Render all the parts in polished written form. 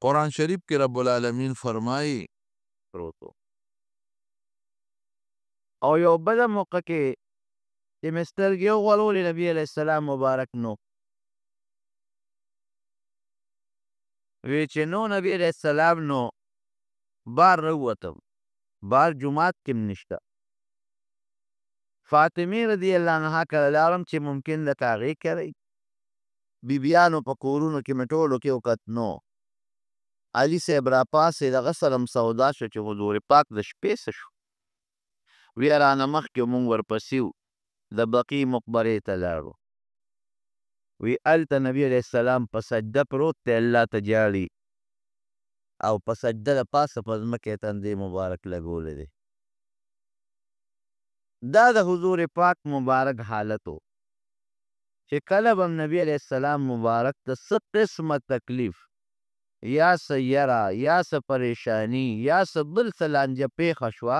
قرآن شریف کې رب العالمین فرمایي پروتو او یو بله موقع کې چې مې سترګې وغولولې نبي علیه السلام مبارک نو وی چې نو نبی علیه السلام نو بار راووتم بار جومات کې هم نشته فاطمې رضی الله عنها کله لاړم چې ممکن لکه هغې کوي بیبیانو په کورونو کې مې ټولو کې وکت نو علي صاحب راپاسې دغه سره هم سودا شو چې حضور پاک د شپې څه شو وی رانه مخکې مونږ ورپسې وو د بقي مقبرې ته لاړو وی هلته نبي علیه السلام په سجده پروت دی الله ته جاړي او په سجده د پاسه په ځمکه یې تندی مبارک لګولی دی دا د حضور پاک مبارک حالت و چې کله به نبی علیه السلام مبارک ته څه قسمه تکلیف یا څه یره یا څه پریشانی یا څه بل څه لانجه پیښه شوه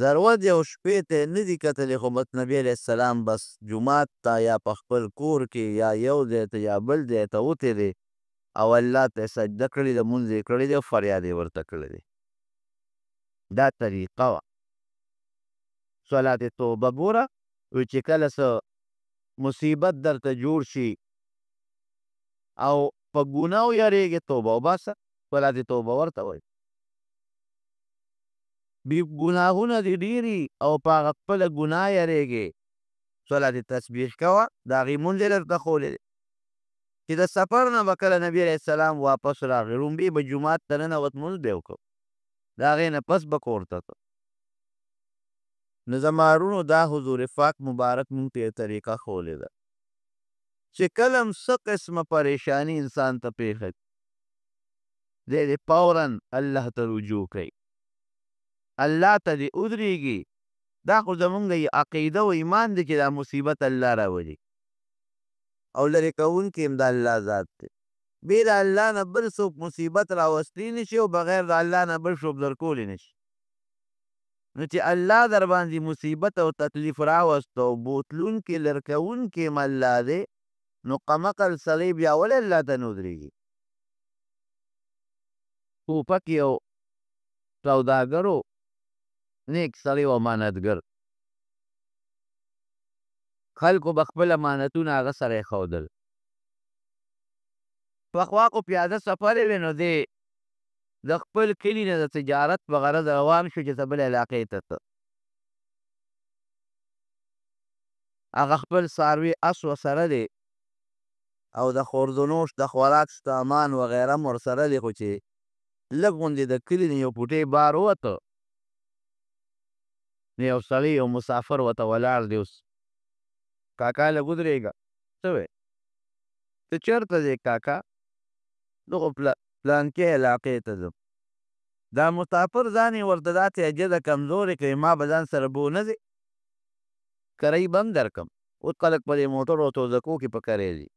ضرورت یو شپې ته یې نه دي کتلې خو بس نبی علیه السلام بس جومات ته یا په خپل کور کې یا یو ځای ته یا بل ځای ته وتی دی او الله ته یې سجده کړې ده مونځ یې کړی دی او فریاد یې ورته کړی دی دا طریقه وه صلات توبه ګوره وی چې کله څه مصیبت درته جوړ شي او په ګناه ویریږې توبه وباسه صلات توبه ورته وایي ګناهونه دې ډېري او په هغه خپله ګناه یریږې صلات تسبیح کوه د هغې مونځ یې درته ښولی دی چې د سفر نه به کله نبي علیه السلام واپس راغی رومبې به جومات ته ننوت مونځ به یې وکړ د هغې نه پس به کور ته ته نو زما وروڼو دا حضور پاک مبارک مونږ ته یې طریقه ښولې ده چې کله هم څه قسمه پریشاني انسان ته پیښه دی دې فورا الله ته رجوع کوي الله ته دې ودرېږي دا خو زمونږ عقیده و ایمان دی چې دا مصیبت الله راولي او لرې کوونکی هم د الله ذات دی بې د الله نه بل څوک مصیبت راوستلی نشي او بغیر د الله نه بل څوک درکولی نشي نو چې الله در باندې مصیبت او تکلیف راوست او بوتلونکي لرکوونکي هم الله دی نو قمقل سړی بیا ولې الله ته نه ودرېږي ټوپک یو سوداګر و نیک سړی و امانتګر خلکو به خپل امانتونه هغه سره ایښودل پخوا خو پیاده سفر یې وی نو دی د خپل کلي نه د تجارت په غرض روان شو چې څه بلې علاقې ته ته هغه خپل څاروي اس ورسره دی او د خوردنوش د خوراک سامان وغیره هم ورسره دی خو چې لږ غوندې د کلي نه یو پوټی بار ووته نو یو سړی یو مسافر ورته ولاړ دی اوس کاکا لږ ودرېږه څه وی ته چېرته ځې کاکا زه خو پلانکې علاقې ته ځم دا مسافر ځان یې ورته داسې عجزه کمزورې کوي ما به ځان سره بو نه ځې کرۍ به هم درکړم اوس خلک په دې موټرو او توزکو کې په کرۍ ځي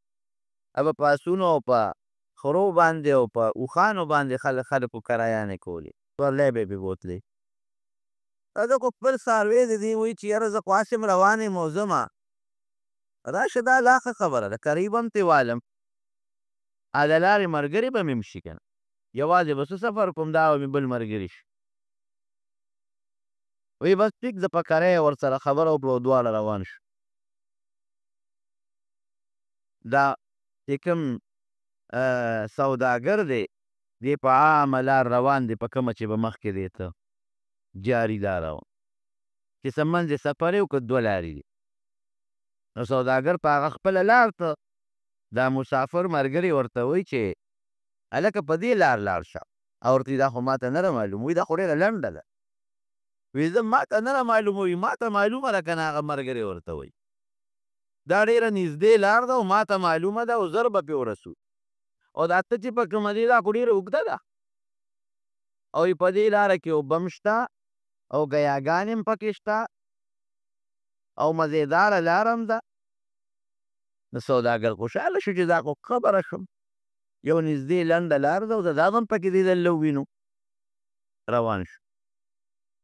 په پاسونو او په خرو باندې او په اوښانو باندې خلکو کرایانې کولې سورلی به یې پرې بوتلې زه خو خپل څاروی دی دی وایي چې یاره زه خو هسې م روان یم او ځمه راشه دا لا ښه خبره ده کرۍ به هم ترې والم د لارې ملګري به مې هم شي که نه یوازې به څه سفر کوم دا به مې بل ملګري شي وی بس ټیک زه په کرۍ ورسره خبره وکړه او دواړه روان شو دا چې کوم سوداګر دی دی په عامه لار روان دی په کومه چې به مخکې دی ته جاري دا روان چې څه منځ یې سفر یې وکړه دوه لارې دي نو سوداګر په هغه خپله لار ته دا مسافر ملګري ورته وایي چې هلکه په دې لار لاړ شه او ورته دا خو ما ته نه معلوم وایي دا خو ډېره لنډه ده وایي زه ما ته نه معلوموي ما ته معلومه ده که نه هغه ملګري ورته وایي دا ډېره نږدې لار ده او ما ته معلومه ده او زر به پرې ورسو او دا ته چې په کومه دی دا خو ډېره اوږده ده او په دې لاره کې اوبه هم شته او ګیاګانې هم پکې شته او مزېداره لاره هم ده د سوداګر خوشحاله شو چې دا خو خبره شم یو نږدې لنډه لار ده او د دا هم پکې دې دله ووینو روان شو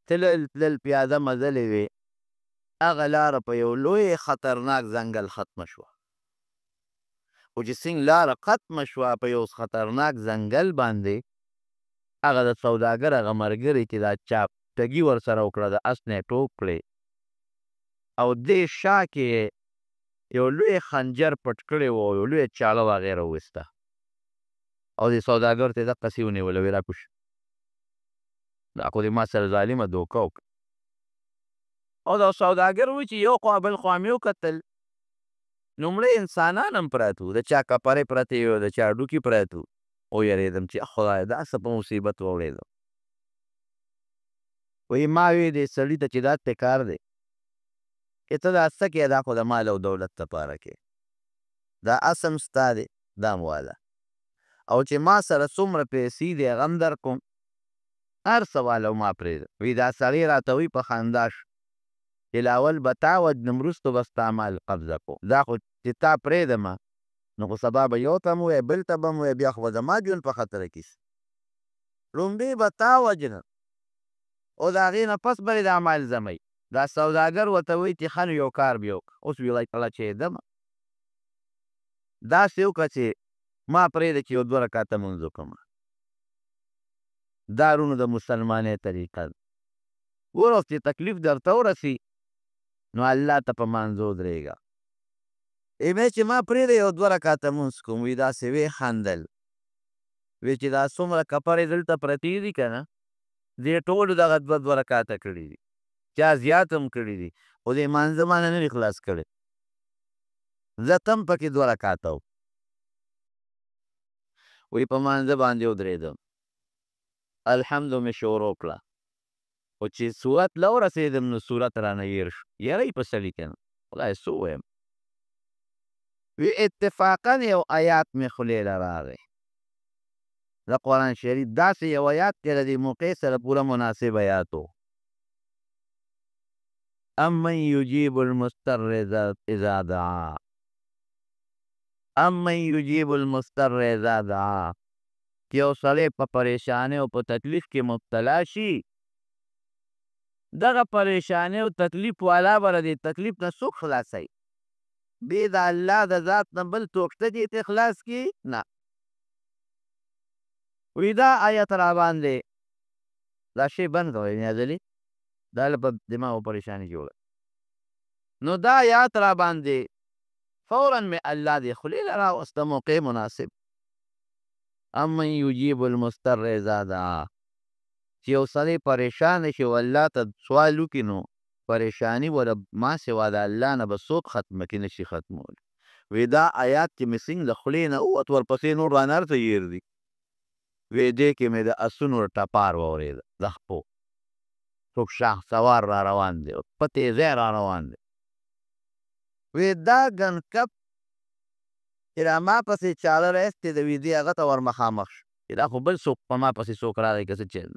تلل پیاده مزلې وې هغه لاره په یو لوی خطرناک ځنګل ختمه شوه خو چې سیند لاره ختمه شوه په یو خطرناک ځنګل باندې، هغه د سوداګر هغه ملګري چې دا چاپټګي ورسره وکړه، د اس نه یې ټوپ کړې او دې شا کې یو لوی خنجر پټ کړی و او یو لویه چاړه و هغې یې راوویسته او دې سوداګر ته یې دقسې ونیوله، ویې راکوش دا خو دې ما سره ظالمه دوکه وکړه. او دا سوداګر وایي چې یو خوا بل خوا مې وکتل، لومړی انسانان هم پراته وو، د چا کپرې پرتې وې او د چا ډوکي پراته وو. ویرېدم چې خدایه دا څه په مصیبت واوړېدم. وایي ما وی دې سړي ته چې دا ته کار دی چې ته دا څه کوې، دا خو د مال او دولت دپاره کوې، دا اس هم ستا دی دا هم واله، او چې ما سره څومره پیسې دي هغه هم در کوم، هر څه واله او ما پرېږده. وایي دا سړی راته وایي په خندا شو چې لاول به تا وجنم وروستو به ستا مال قبضه کوم، دا خو چې تا پرېږدمه نو خو سبا به یو ته هم ووایې بل ته به هم ووایې، بیا خو به زما ژوند په خطره کې شي. لومړی به تا وجنم او د هغې نه پس به دا مال زموي. دا سوداګر ورته وایي چې ښه نو یو کار بیا وکړه. اوس ویې کله چې یېدمه داسې وکړه چې ما پرېږده چې یو 2 رکعته لمونځ وکړمه. دا وروڼو د مسلمانۍ طریقه ده. ګوره اوس چې تکلیف درته ورسي نو الله ته په مانځه ودرېږه. مې چې ما پرېږده یو 2 رکعته لمونځ کوم، وایي داسې ویې خندل، وایي چې دا څومره کپرې دلته پرتې دي که نه، دې ټولو دغه 2 رکعته کړي دي، چا زیات هم کړي دي، خو دې مانځه ما نه دي خلاص کړی، زه ته هم پکې 2 رکعته وم. وایي په مانځه باندې ودرېدم، الحمد مې شروع کړه، خو چې صورت له ورسېدم نو صورت رانه هېر شو. یری په سړي که نه خدای څه ووایم. وی اتفاقا یو آیات مې خولې له راغی د قرآن شریف، داسې یو آیات چې د دې موقع سره پوره مناسب آیات و. امن یجیب المضطر اذا دعا، امن یجیب المضطر اذا دعا، چې یو سړی په پریشانۍ او په تکلیف کې مبتلا شي، دغه پریشانۍ او تکلیف والا به د دې تکلیف نه څوک خلاصوي؟ بې د الله د ذات نه بل څوک شته چې ته خلاص کړي؟ نه. وی دا آیت را باندې دا شی بند کوئ نیازلي، دا له په دماغ پریشاني جوړه. نو دا آیات را باندې فوراً مې الله دې خولې له راوسته، موقع مناسب. امن یجیب المضطر اذا دعا، چې یو سړی پریشانه شي او الله ته سوال وکړي نو پریشاني وله ما سوا د الله نه به څوک ختمه کړي نشي ختمولی. وی دا آیات چې مې څنګه د خولې نه ووت ورپسې نور رانه هر څه هېر دي. وی دې کې مې د اسونو ټپار واورېده د خپو، څوک شاه سوار را روان دی په تیزۍ را روان دی. وی دا ګنکپ چې را ما پسې چاړه راایستې ده، وی دې هغه ته ور مخامخ شو چې دا خو بل څوک په ما پسې څوک راغی که څه چل.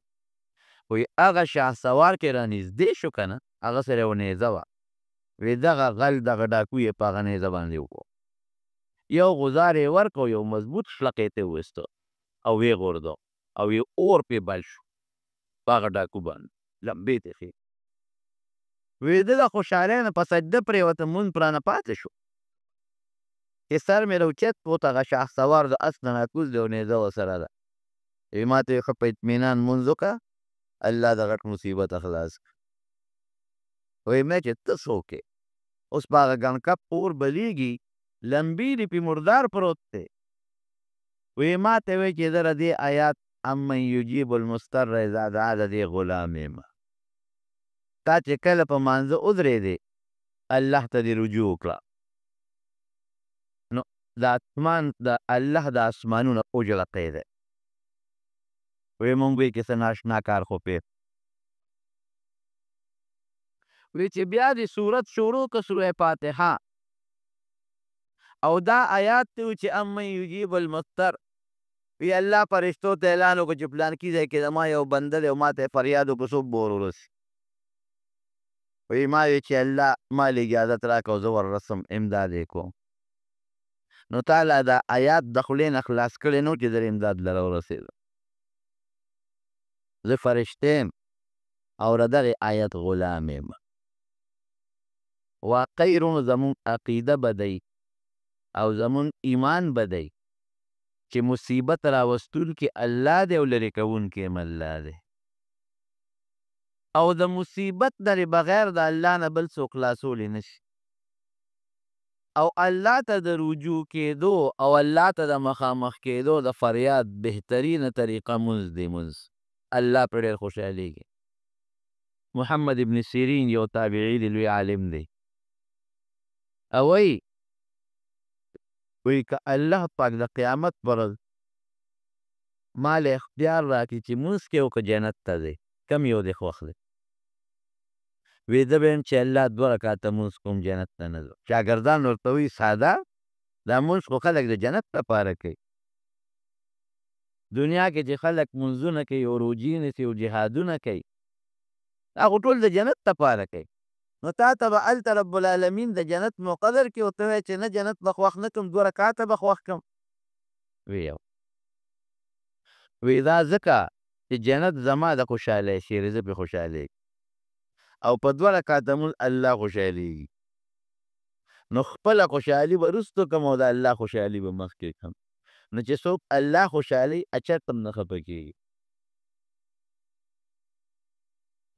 وی هغه شاه سوار کې را نږدې شو که نه، هغه سره یو نیزه وه، وی دغه غل دغه ډاکو یې په هغه نیزه باندې وکړو، یو غزار یې ورکړو، یو مضبوط شلق یې ته وویسته او ویې غورځو او یې اور پې بل شو په هغه ډاکو باندې لمبې ته ښې. وی ده د خوشحالۍ نه په سجده پرېوته، مونځ په رانه پاتې شو چې سر مې راوچت پوت، هغه شاه سوار د اس نه راکوز دی او نیزه ورسره ده. وی ما ته یې ښه په اطمینان مونځ وکړه، الله د غټ مصیبت خلاص کړه. وی مې چې ته څوک یې؟ اوس په هغه ګنکپ اور بلیږي، لمبې دي پې مردار پروت دی. وی ما ته وی چې زه د دې آیات امن یجیب المضطر اذا دعا د دې غلام یم. تا چې کله په مانځه ودرېدې الله ته دې رجوع وکړه نو د اسمان د الله د اسمانونه اجړقی دی. وی مونږ وی کې څه ناشنا کار خو پې وی چې بیا دې صورت شروع که سوره فاتحه او دا آیات ته وی چې امن یجیب المضطر، وی الله فرشتو ته اعلان وکړو چې پلانکي ځای کې زما یو بنده دی او ما ته یې فریاد وکړو څوک به ور ورسي. وی ما وی چې الله ما له اجازت راکړه او زه وررسم امداد یې کوم. نو تعالی دا آیات د خولې نه خلاص کړی نو چې در امداد لره ورسېدم. زه فرشته یم او د دغې آیت غلام یم. واقعي وروڼو زمونږ عقیده به دی او زمون ایمان به دی چې مصیبت راوستونکي الله دی او لرې کوونکي هم الله دی او د مصیبت نه بغیر د الله نه بل څوک خلاصولی نشي او الله ته د رجوع کېدو او الله ته د مخامخ کېدو د فریاد بهترینه طریقه مونځ دی مونځ الله پرې ډېر خوشحالیږي محمد ابن سیرین یو تابعی دی لوی عالم دی او وی که الله پاک د قیامت پر ورځ ما له اختیار راکړي چې مونځ کې او که جنت ته ځې کم یو دې خوښ دی وی زه به یم چې الله 2 رکعته مونځ کوم جنت ته نه ځم شاګردان ورته وایي ساده دا مونځ خو خلک د جنت لپاره کوي دنیا کې چې خلک مونځونه کوي او روجې نیسي او جهادونه کوي دا خو ټول د جنت لپاره کوي نو تا ته به هلته رب العالمین د جنت مقدر کړي او ته وایې چې نه جنت به خوښ نه کړم 2 رکعته به خوښ کړم وی دا ځکه چې جنت زما د خوشحالۍ شی دی زه پرې خوشحالېږم او په 2 رکعته مونځ الله خوشحالېږي نو خپله خوشحالي به وروستو کړم او د الله خوشحالي به مخکې کړم نو چې څوک الله خوشحالوي اچرته هم نه خفه کېږي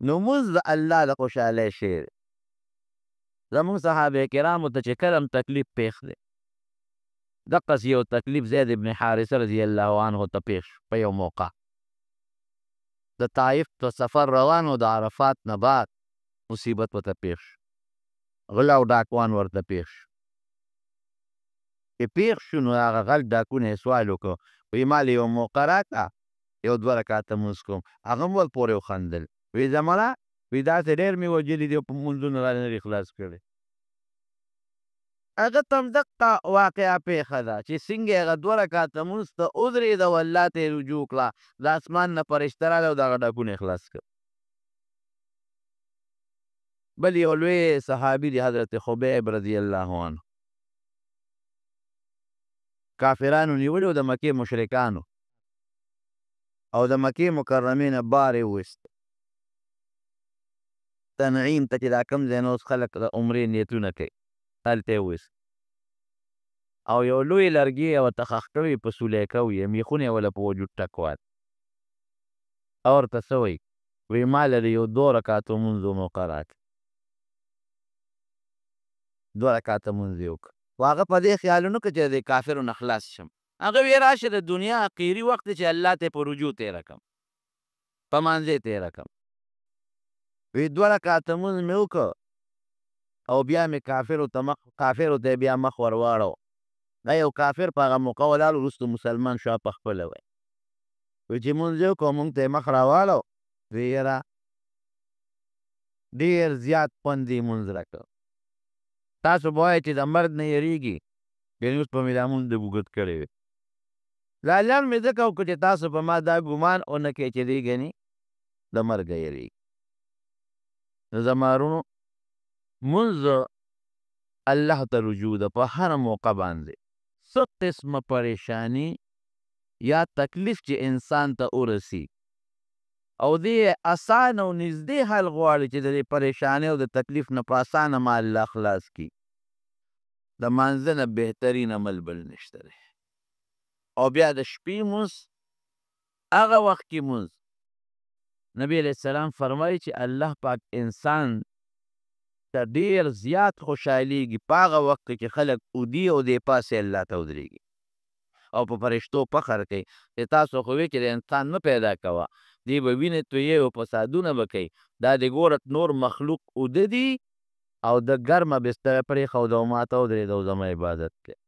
نو مونځ د الله د خوشحالۍ شی دی زمونږ صحابه کرامو ته چې کله هم تکلیف پېښ دی دقسې یو تکلیف زید ابن حارثه رضی الله عنه ته پېښ په یو موقع د طایف ته سفر روان و د عرفات نه بعد مصیبت ورته پېښ شو غله او ډاکوان ورته پېښ شو چې پېښ شو نو هغه غل ډاکونه یې سوال وکړو وایي ما له یو موقع راکړه یو 2 رکعته مونځ کوم هغه هم ورپورې وخندل وایي زمانه وایي داسې ډېر مې وجلي دي او په مونځونه رانه لرې خلاص کړی هغه ته هم دقه واقعه پېښه ده چې څنګه هغه 2 رکعته مونځ ته ودرېده او الله ته یې رجوع کړه د اسمان نه فرشته راغله او د هغه ډاکونه یې خلاص کړ بل یو لوی صحابي دی حضرت خبیب رضی الله عنه کافرانو نیولي د مکې مشرکانو او د مکې مکرمې نه بار یې وویست تنعیم ته چې دا کوم ځای نه اوس خلک د عمرې نیتونه کوي هلته یې وویست او یو لوی لرګي یې ورته ښخ کړی په سولیکه وي میخونه یې وله په وجود ټکوال او ورته څه وایي وایي ما له یو 2 رکعتو مونځو موقع راکړه 2 رکعته مونځ یې وکړه خو هغه په دې خیال ونه کړه چې د کافرو نه خلاص شم هغه وی راشه د دنیا اخري وخت چې الله ته په رجوع تېره کړم په مانځې تېره کړم وی 2 رکعته مونځ مې وکړه او بیا مې کافرو ته بیا مخ ور واړو دا یو کافر په هغه موقع ولاړ وروسته مسلمان شو په خپله وی وی چې مونځ یې وکړو مونږ ته یې مخ راواړو وی یاره ډېر زیات خوند یې مونځ راکړ تاسو به وایئ چې د مرګ نه یېرېږي یعنې اوس به مې دا مونځ د اوږد کړی وي لالیان مې ځکه وکړو چې تاسو په ما دا ګمان ونه کوئ چې دی ګنې د مرګه یېرېږي نو زما وروڼو مونځ الله ته رجوع ده په هره موقع باندې څه قسمه پریشاني یا تکلیف چې انسان ته ورسي او دې اسانه او نږدې حل غواړي چې د دې پریشانۍ او د تکلیف نه په اسانه ما الله خلاص کړي د مانځه نه بهترین عمل بل نشته دی او بیا د شپې مونځ هغه وخت کې مونځ نبی علیه السلام فرمایي چې الله پاک انسان ته ډېر زیات خوشحالېږي په هغه وخت کې چې خلک اودي او دې پاسې الله ته ودرېږي او په فرشتو فخر کوي چې تاسو خو وی چې د انسان مه پیدا کوه دی به وینې تویې او فسادونه به کوي دا د ګوره نور مخلوق اوده دي او د ګرمه بستره پرېښوده او ما ته ودرېده او زما عبادت کوي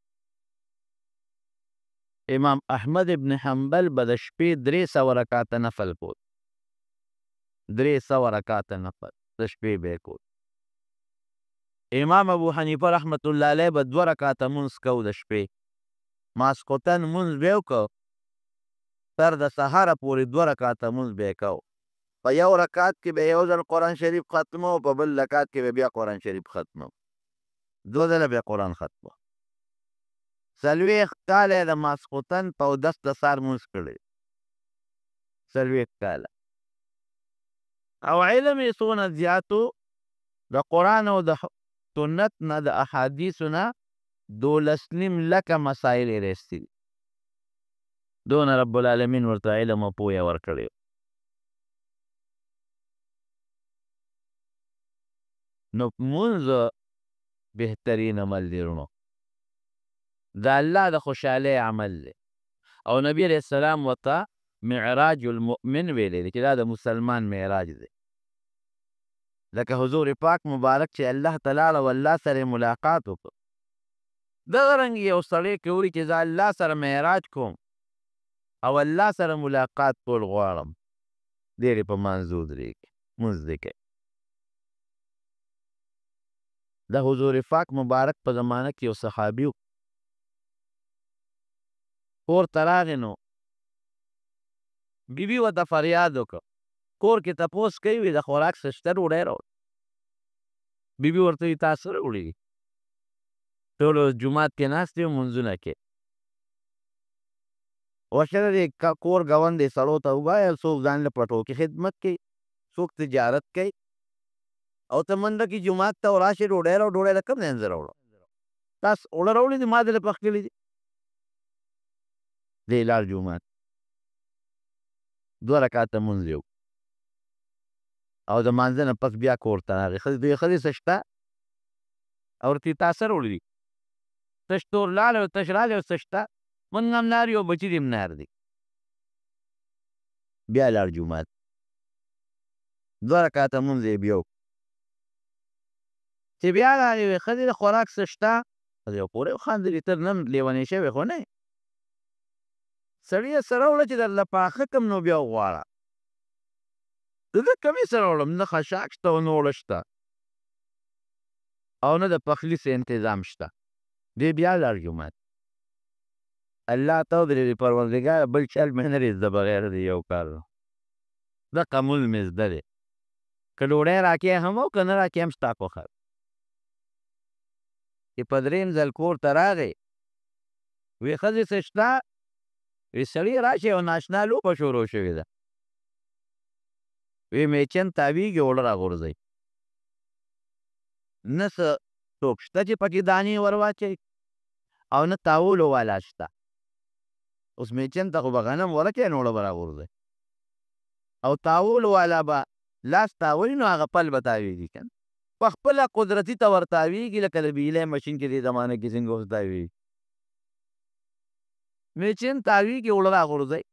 امام احمد ابن حنبل به د شپې 300 رکعته نفل کول 300 رکعته نفل د شپې به یې کول امام ابو حنیفه رحمت الله علیه به 2 رکعته مونځ کو د شپې ماسخوتن مونځ به یې وکړو تر د سهاره پورې 2 رکعته مونځ به یې کو په یو رکعت کې به یو ځل قرآن شریف ختمو په بل رکعت کې به بیا قرآن شریف ختمو 2 ځله به قرآن ختمو 40 کاله یې د ماسخوتن په 10 د سهار مونځ کړی 40 کاله او علم یې څونه زیاتو د قرآن او د سنت نه د احادیثو نه 12 لکه مسایل یې رایستي دي. دونه رب العالمین ورته علم او پوهه ورکړې. نو مونځ بهترین عمل دی ورونو، د الله د خوشحالۍ عمل دی. او نبی علیه السلام ورته معراج المؤمن ویلی دی چې دا د مسلمان معراج دی. لکه حضور پاک مبارک چې الله تعالی او الله سره ملاقات وکړ، دغه رنګ یو سړی که وایي چې زه الله سره معراج کوم او الله سره ملاقات کول غواړم، ډېر یې په مانځه ودرېږي، مونځ دې کوي. د حضور پاک مبارک په زمانه کې یو صحابي و، کور ته راغی نو بیبي ورته فریاد وکړ، کور کې تپوس کوي وي د خوراک څه شته ډوډۍ راوړه. بیبي ورته وایي تا څه راوړي دي؟ ټول جومات کې ناست یو مونځونه کوي. وشله د کور ګاونډ دی سړو ته ووایه څوک ځان له پټو کې خدمت کوي، څوک تجارت کوي، او ته منډه کې جومات ته وراشې ډوډۍ راوړه. ډوډۍ د کوم ځای نه زه راوړم؟ تاسو اوړه راوړي دي ما دلته پخ کړي دي. دی لاړ جومات، 2 رکعته مونځ یې وکړ او د مانځه نه پس بیا کور ته راغی. ښځې څه شته؟ او ورته تا څه راوړي دي؟ تش تور لاړی او تش راغلی او څه شته؟ مونږ هم نار یو بچي دې هم نار دی. بیا لاړ جومات، 2 رکعته مونځ یې بیا وکړ. چې بیا راغی وایي ښځې د خوراک څه شته؟ ښځې پورې وخندلې ته نن لیونۍ شوې خو نه یې. سړیه څه راوړه چې درله پاخه کړم نو بیا وغواړه. زه کمې څه راوړم؟ نه خشاک شته او نه اوړه شته او نه د پخلي څه انتظام شته. دی بیا لاړ جومات. الله ته ودرېدې پروردګاره بل چل مې نه دی زده بغیر د یو کار نه. دقه مونځ مې زده دی، که ډوډۍ راکې هم او که نه راکې هم ستا خوښه ده. چې په 3م ځل کور ته راغی وی ښځې څه شته؟ وی سړي راشي او ناشنا لوبه شروع شوې ده. وی میچن تاویږي اوړه راغورځوي، نه څه څوک شته چې پکې دانې ور واچوي او نه تاولو والا شته. اوس میچن ته خو به غنم ورکوي نو اوړه به راغورځوي، او تاولو والا به لاس تاولي نو هغه پل به تاویږي که نه، په خپله قدرتي ته ور تاویږي لکه د بجلۍ مشین چې دې زمانه کې څنګه اوس تاویږي. میچن تاویږي اوړه راغورځوي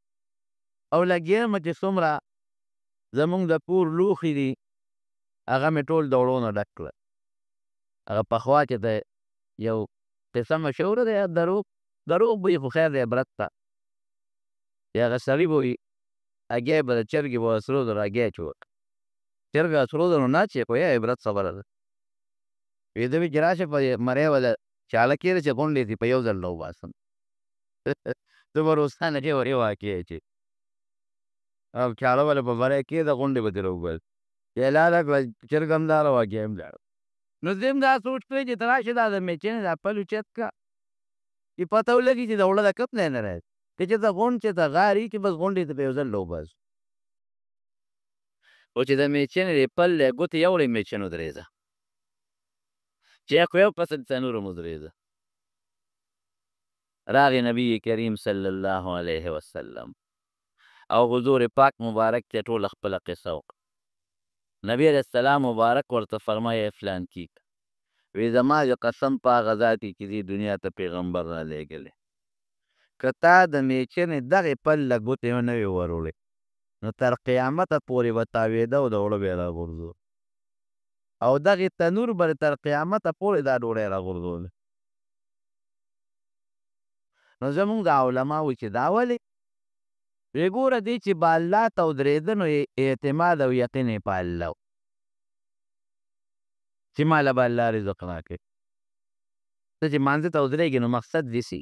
او لګېږمه چې څومره زمونږ د کور لوښي دي هغه مې ټول د اوړو نه ډک کړل. هغه پخوا چې د یو قصه مشهوره دی دروغ به وي خو خیر دی عبرت ته. چې هغه سړي به وي هګۍ به د چرګې به سرو زرو هګۍ اچول، چرګه سرو زرو نه اچوي خو یا عبرت خبره ده. ویده وي چې راشه په مرۍ به له چاړه کېږده چې غونډې دي په یو ځل راوباسم. ته به روسانه چې ورې واقع چې او چاړه به له په مرۍ کېږده غونډې به ترې راوباسي. چې لاړه کړه چرګ هم لاړه واقع هم لاړه. نو زه هم دا سوچ کړی چې ته راشې دا د میچنې دا پل اوچت کړه چې پته ولګي چې د اوړه د کپ ځای نه راځي. که چېرته غونډ چې ته غار وي چې بس غونډې ته په یو ځل راوباسو. خو چې د میچنې د پل دی ګوتې یو وړې میچن ودرېده، چې خو یو پس د تنور هم ودرېده. راغی نبی کریم صلی الله علیه وسلم او حضور پاک مبارک ته ټوله خپله قصه وکړه. نبی علیه السلام مبارک ورته فرمایه فلان کیږه. وی زما د قسم په هغه ذات چې دې دنیا ته پیغمبر را لېږلی، که تا د میچنې دغې پل له ګوتې نه وې وروړې نو تر قیامته پورې به تاوېده او د اوړه به یې راغورځول او دغې تنور به تر قیامته پورې دا ډوډۍ راغورځوله. نو زمونږ د علما وایي چې دا ولې؟ وی ګوره دی چې به الله ته ودرېده نو اعتماد او یقین یې په الله و چې ماله به الله رزق راکوي. ته چې مانځه ته ودرېږې نو مقصد دې سي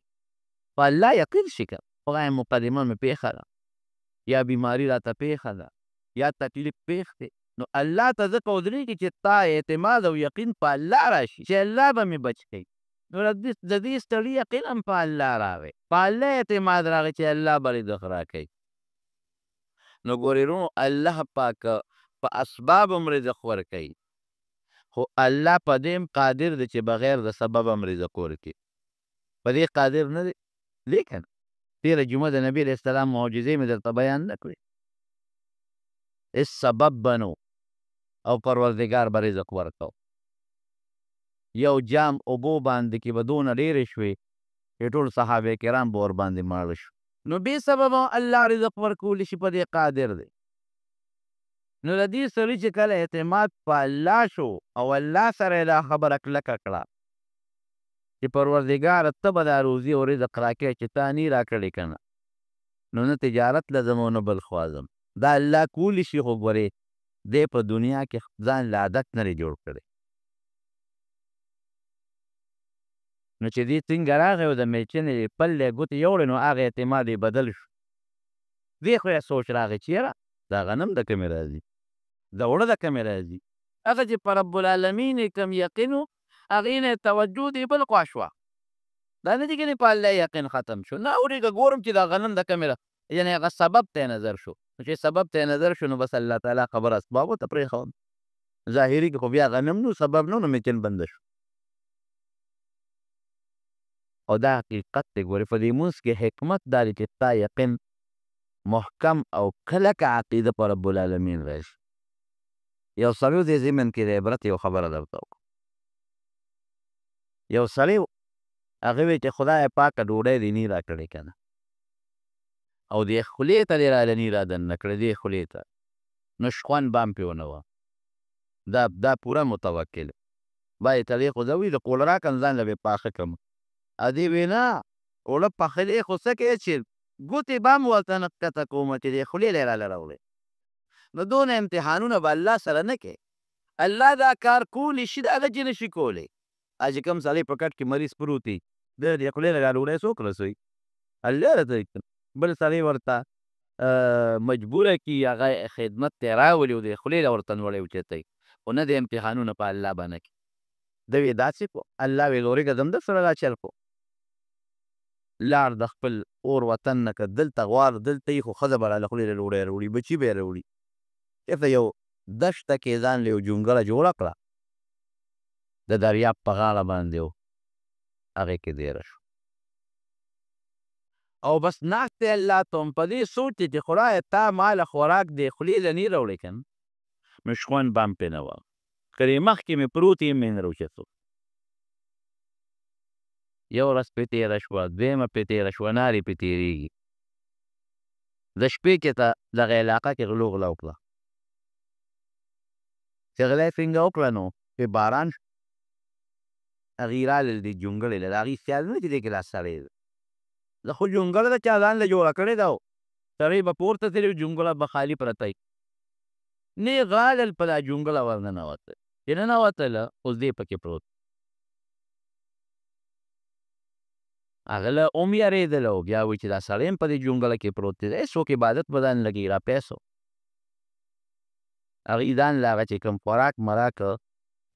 په الله یقین شي که خدای مقدمه مې پېښه ده یا بیماري راته پېښه ده یا تکلیف پېښ دی، نو الله ته ځکه ودرېږي چې تا اعتماد او یقین په الله راشي چې الله به مې بچ کوي. نو د دې ستړي یقین هم په الله راغی، په الله اعتماد راغی چې الله به رزق راکوي. نو ګورې وروڼو الله پاک په اسباب هم رزق ورکوي، خو الله په دې هم قادر دی چې بغیر د سبب هم رزق ورکړي. په دې قادر نه دی. لیکن تېره جمعه د نبي علیه السلام معجزې مې درته بیان نه کړې. هېڅ سبب به نه او پروردګار به رزق ورکو. یو جام اوبو باندې کې به دونه ډېرې شوې چې ټول صحابه کرام به ورباندې ماړه شو. نو بې سببه الله رزق ورکولی شي، په دې قادر دی. نو د دې سړي چې کله اعتماد په الله شو او الله سره یې دا خبره کلکه کړه چې پروردګاره ته به دا روزي او رزق راکړې چې تا نه راکړې که نه، نو نه تجارت له ځم او نه بل خوا ځم. دا الله کولی شي، خو ګورې دی په دنیا کې ځان له عادت نه دی جوړ کړی. نو چې دې څنګه راغی او د میچنې پل یې ګوتې یوړې، نو هغه اعتماد یې بدل شو. دې خو یې سوچ راغی چې یاره دا غنم د کومې راځي، د اوړه د کومې راځي. هغه چې په رب العالمین یې کوم یقین و، هغې نه یې توجه دې بل خوا شوه. دا نه دي کنې په الله یقین ختم شو، نه اورېږه ګورم چې دا غنم د کومې یعنې هغه سبب ته یې نظر شو. چې سبب ته یې نظر شو، نو بس الله تعالی خبر اسبابو ته پرېښود. ظاهري کې خو بیا غنم نو سبب نو میچن بنده شو. او دا حقیقت دی. ګورې په دې مونځ کې حکمت دا دی چې ستا یقین محکم او کلکه عقیده په رب العالمین راشي. یو سړی و دې ضمن کې د عبرت یو خبره درته وکړم. یو سړی و، هغه وی چې خدای پاکه ډوډۍ دې نه راکړې که نه، او دې خولې ته دې راله نه رادننه کړې، دې خولې ته نو شخوند به هم پرې ونه وه. دا پوره متوکل. باید ته دې خو زه وي د کوړه راکړم ځان له به پاخه کړم. ادې وی نه اوړه پخلی خو څه کوې چې ګوتې به هم ورته نه ښکته کومه چې دې خولې له یې راله راوړې. نو دونه امتحانونه به الله سره نه کوې. الله دا کار کولی شي، د هغه چې نه شي کولی. چې کوم سړی په کټ کې مریض پروت وي، د دې خولې له ډوډۍ څوک رسوي؟ الله راته. بل سړی ورته مجبوره کي، هغه خدمت ته یې راولي او د خولې له ورته نوړی اوچتوي، خو نه د امتحانونه په الله به نه کوي. ده وی داسې کو. الله وی لورېږه زم در سره دا چل کو. لاړ د خپل اور وطن نه که دلته غوار دلته یي، خو ښځه به راله خولې له ډوډۍ راوړي، بچي به یې راوړي. چېرته یو دشته کې ځان له یو جونګړه جوړه کړه، د دریاب په غاړه باندې و، هغې کې دېره شو. او بس ناست دی الله ته هم په دې سوچ دی چې خدایه تا ماله خوراک دې خولې له نه راوړې که نه، نو شخوند به هم پرې نه وه. که دې مخکې مې پروت یم مې نه راوچت و. یو ورځ پرې تېره شوه، دویمه پرې تېره شوه، نارې پرې تېرېږي. د شپې کې ته دغه علاقه کې غلو غلا وکړه. چې غلا یې څنګه وکړه، نو چې باران شو، هغې رالل دې جونګړې له، د هغې خیال نه چې دې کې دا سړی دی. د خو جونګړه ده چا ځان له جوړه کړې ده، سړی به پورته تللی وي، جونګړه به خالي پرته وي. نیغ رالل په دا جونګړه ورننوتل. چې ننوتله اوس دې پکې پروت. هغه له هم یارېدله او بیا وایي چې دا سړی هم په دې جونګړه کې پروت دی، هېڅوک عبادت به دا نه لګي، را پیسو. هغې ځان له هغه چې کوم خوراک مراک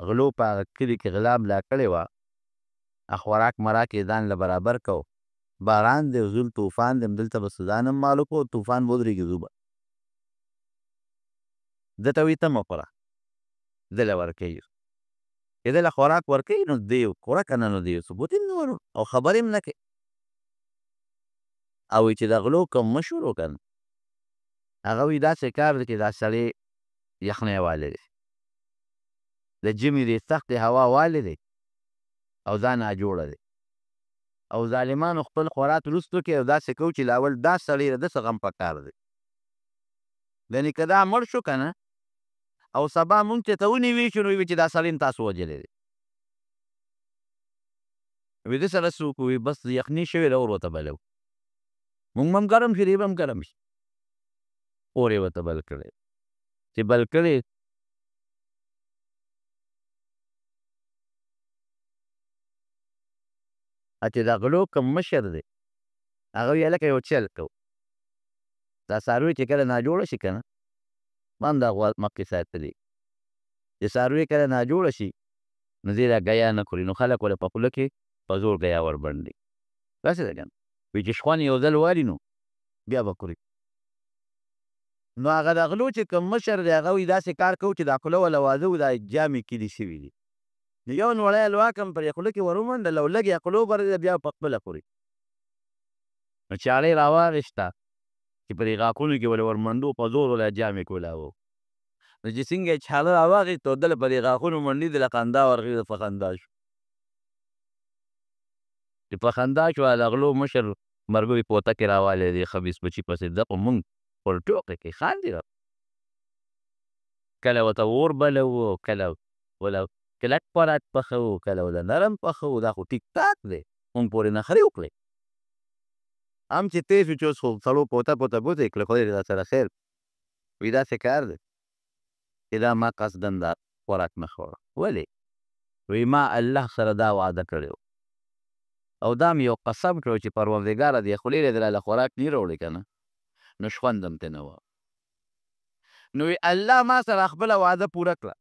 غلو په هغه کلي کې غلا ملا کړې وه، خوراک مراک یې ځان له برابر کو. باران دی، زول طوفان دی، دلته به ځان هم معلوم کو، طوفان به ودرېږي ځو به. ده ته وایي ته مه خوره، ده له ورکوي. چې ده له خوراک ورکوي، نو دی خوره که نه، نو دی ثبوت یې نه ورو او خبرې هم نه کوي. او وایي چې د غلو کوم مشر و که نه، هغه وایي داسې کار دی چې دا سړی یخنۍ والی دی، د ژمي دی سختې هوا والی دی او دا ناجوړه دی. او ظالمانو خپل خوراک وروستو کې او داسې کوو چې لاول دا سړی د ده څه غم په کار دی. یعنې که دا مړ شو که نه، او سبا مونږ چې ته ونیوي شو، نو وایي چې دا سړی هم تاسو وژلی دی. وایي ده سره څوک وایي بس یخني شوې ده، اور ورته بلو. مونږ به هم ګرم شي، دی به هم ګرم شي. اور یې ورته بل کړی. چې بل کړی، چې د غلو کوم مشر دی، هغه وایي هلکه یو چل کوو. دا څاروي چې کله ناجوړه شي که نه، ما هم دا غوا مخکې ساتلي، چې څاروي کله ناجوړه شي، نو دې دا ګیا نه خوري، نو خلک ورله په خوله کې په زور ګیا وربنډي. داسې ده که نه. وایي چې شخوند یو ځل والي، نو بیا به خوري. نو هغه د غلو چې کوم مشر دی، هغه وایي داسې کار کوو چې دا خوله وله واده و، دا جامې کلي شوي دي، یو نوړی حلوا کم پرې خوله کې ور ومنډله او لږ یې خوله وبرېده بیا په خپله خوري. نو چاړې را واخېسته چې په دې غاښونو کې ولې ور منډو په زور ولا جام یې کولاوه. نو چې څنګه یې چاړه را واخېسته او دله په دې غاښونو منډي دله خندا ورغېږه په خندا شو. چې په خندا شو د غلو مشر مرګوي پوتکې راوالی دی خبیث بچي پسې ده خو مونږ پر ټوکې کې خاندي را کله ورته اور بلوو کله وله کلک خوراک پخوو کله وله نرم پخوو دا خو ټیک ټاک دی مونږ پورې نخرې وکړې هم چې تېر شو چې اوس خو سړو پوته پوته بوته یې کړه خدای دې راسره خیر وي داسې کار دی چې دا ما قصدن دا خوراک نه خوړه ولې وی ما الله سره دا وعده کړی او دا مې یو قسم کړی چې پروردګاره دې خولې دې راله خوراک نه راوړې که نه نو شخوند هم ترې نه وه نو وی الله ما سره خپله وعده پوره کړه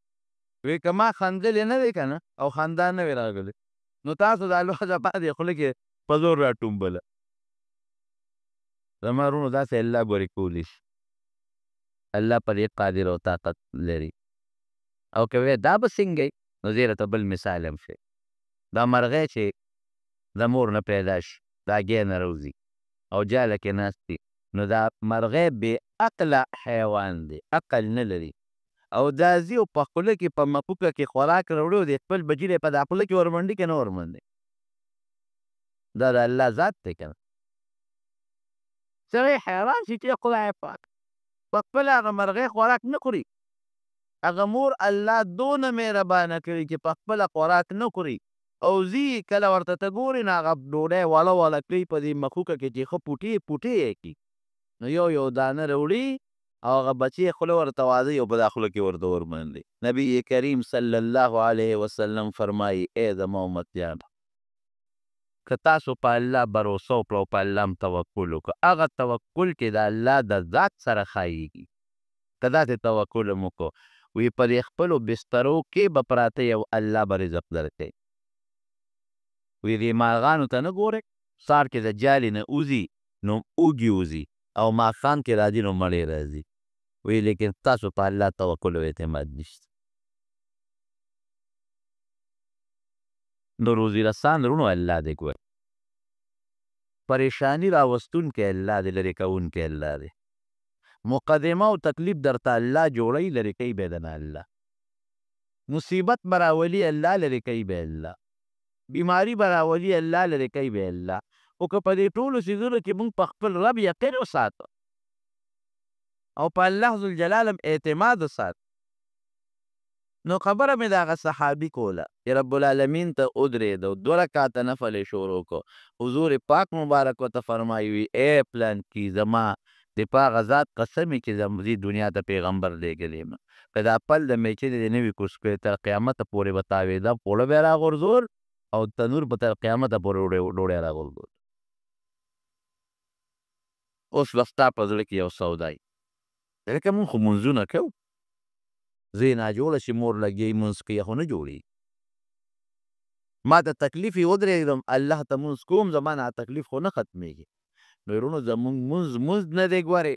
وی که ما خندلې نه دی که نه او خندا نه وی راغلی نو تاسو د حلوا ځپا دې خوله کې په زور راټومبله زما وروڼو داسې الله ګورې کولی شي الله په دې قادر او طاقت لري او که وی دا به څنګه نو زه راته بل مثال هم ښی دا مرغۍ چې د مور نه پیدا شي دا ګی نه روځي او جاله کې ناست دي نو دا مرغۍ بې عقله حیوان دی عقل نه لري او دا ځي او په خوله کې په مپوکه کې خوراک راوړي او د خپل بچي دی په دا خوله کې ورمنډي که نه ورمنډي دا د الله ذات دی که نه سړی حیران شي چې خدای پاک په خپله هغه مرغۍ خوراک نه خوري هغه مور الله دونه مهربانه کړي چې په خپله خوراک نه خوري او ځي کله ورته ته ګورې نو هغه ډوډۍ واله واله کوي په دې مخوکه کې چې ښه پوټې پوټې یې کړي نو یو یو دانه راوړي او هغه بچی خوله ورته واضوي او په دا خوله کې ورته ورمنډي نبی کریم صلی الله علیه وسلم فرمایي ای زما امتیانو که تاسو په الله بروسه وکړه او په الله هم توکل وکړه هغه توکل چې د الله د ذات سره ښایېږي که داسې توکل هم وکړو وی په دې خپلو بسترو کې به پراته یو الله به رزق درکوي وی دې مارغانو ته نه ګورئ سهار کې د جالې نه وځي نو اوږي وځي او ماښام کې راځي نو مړې راځي وی لیکن تاسو په الله توکل او اعتماد نشته نو روزي رسان رونو الله دی ګور پریشانی راوستونکی الله دی لرې کوونکی الله دی مقدمه او تکلیف درته الله جوړوي لرې کوي به د نه الله مصیبت به راولي الله لرې کوي به الله بیماری به راولي الله لرې کوي به الله خو که په دې ټولو څیزونو کې موږ په خپل رب یقین وساتو او په الله ذوالجلال هم اعتماد وساتو نو خبره مې د هغه صحابي کوله چې رب العالمین ته ودرېده 2 رکعته نفل یې شروع کړو حضور پاک مبارک ورته فرمایي وي ای پلان کې زما د په هغه ذات قسم یې چې دې دنیا ته پیغمبر لېږلی یم که دا پل د میچې دی نه وي کوز کړی تر قیامته پورې به تاوېده پوړه به یې راغورځول او تنور به تر قیامته پورې ډوډۍ راغورځول اوس به ستا په زړه کې یو سودا وي ځکه مونږ خو مونځونه کوو زه یې ناجوړه چې مور لګیا مونځ کوي خو نه جوړېږي ما ته تکلیف یې ودرېږدم الله ته مونځ کوم زما نه تکلیف خو نه ختمېږي نو وروڼو زمونږ مونځ نه دی ګورې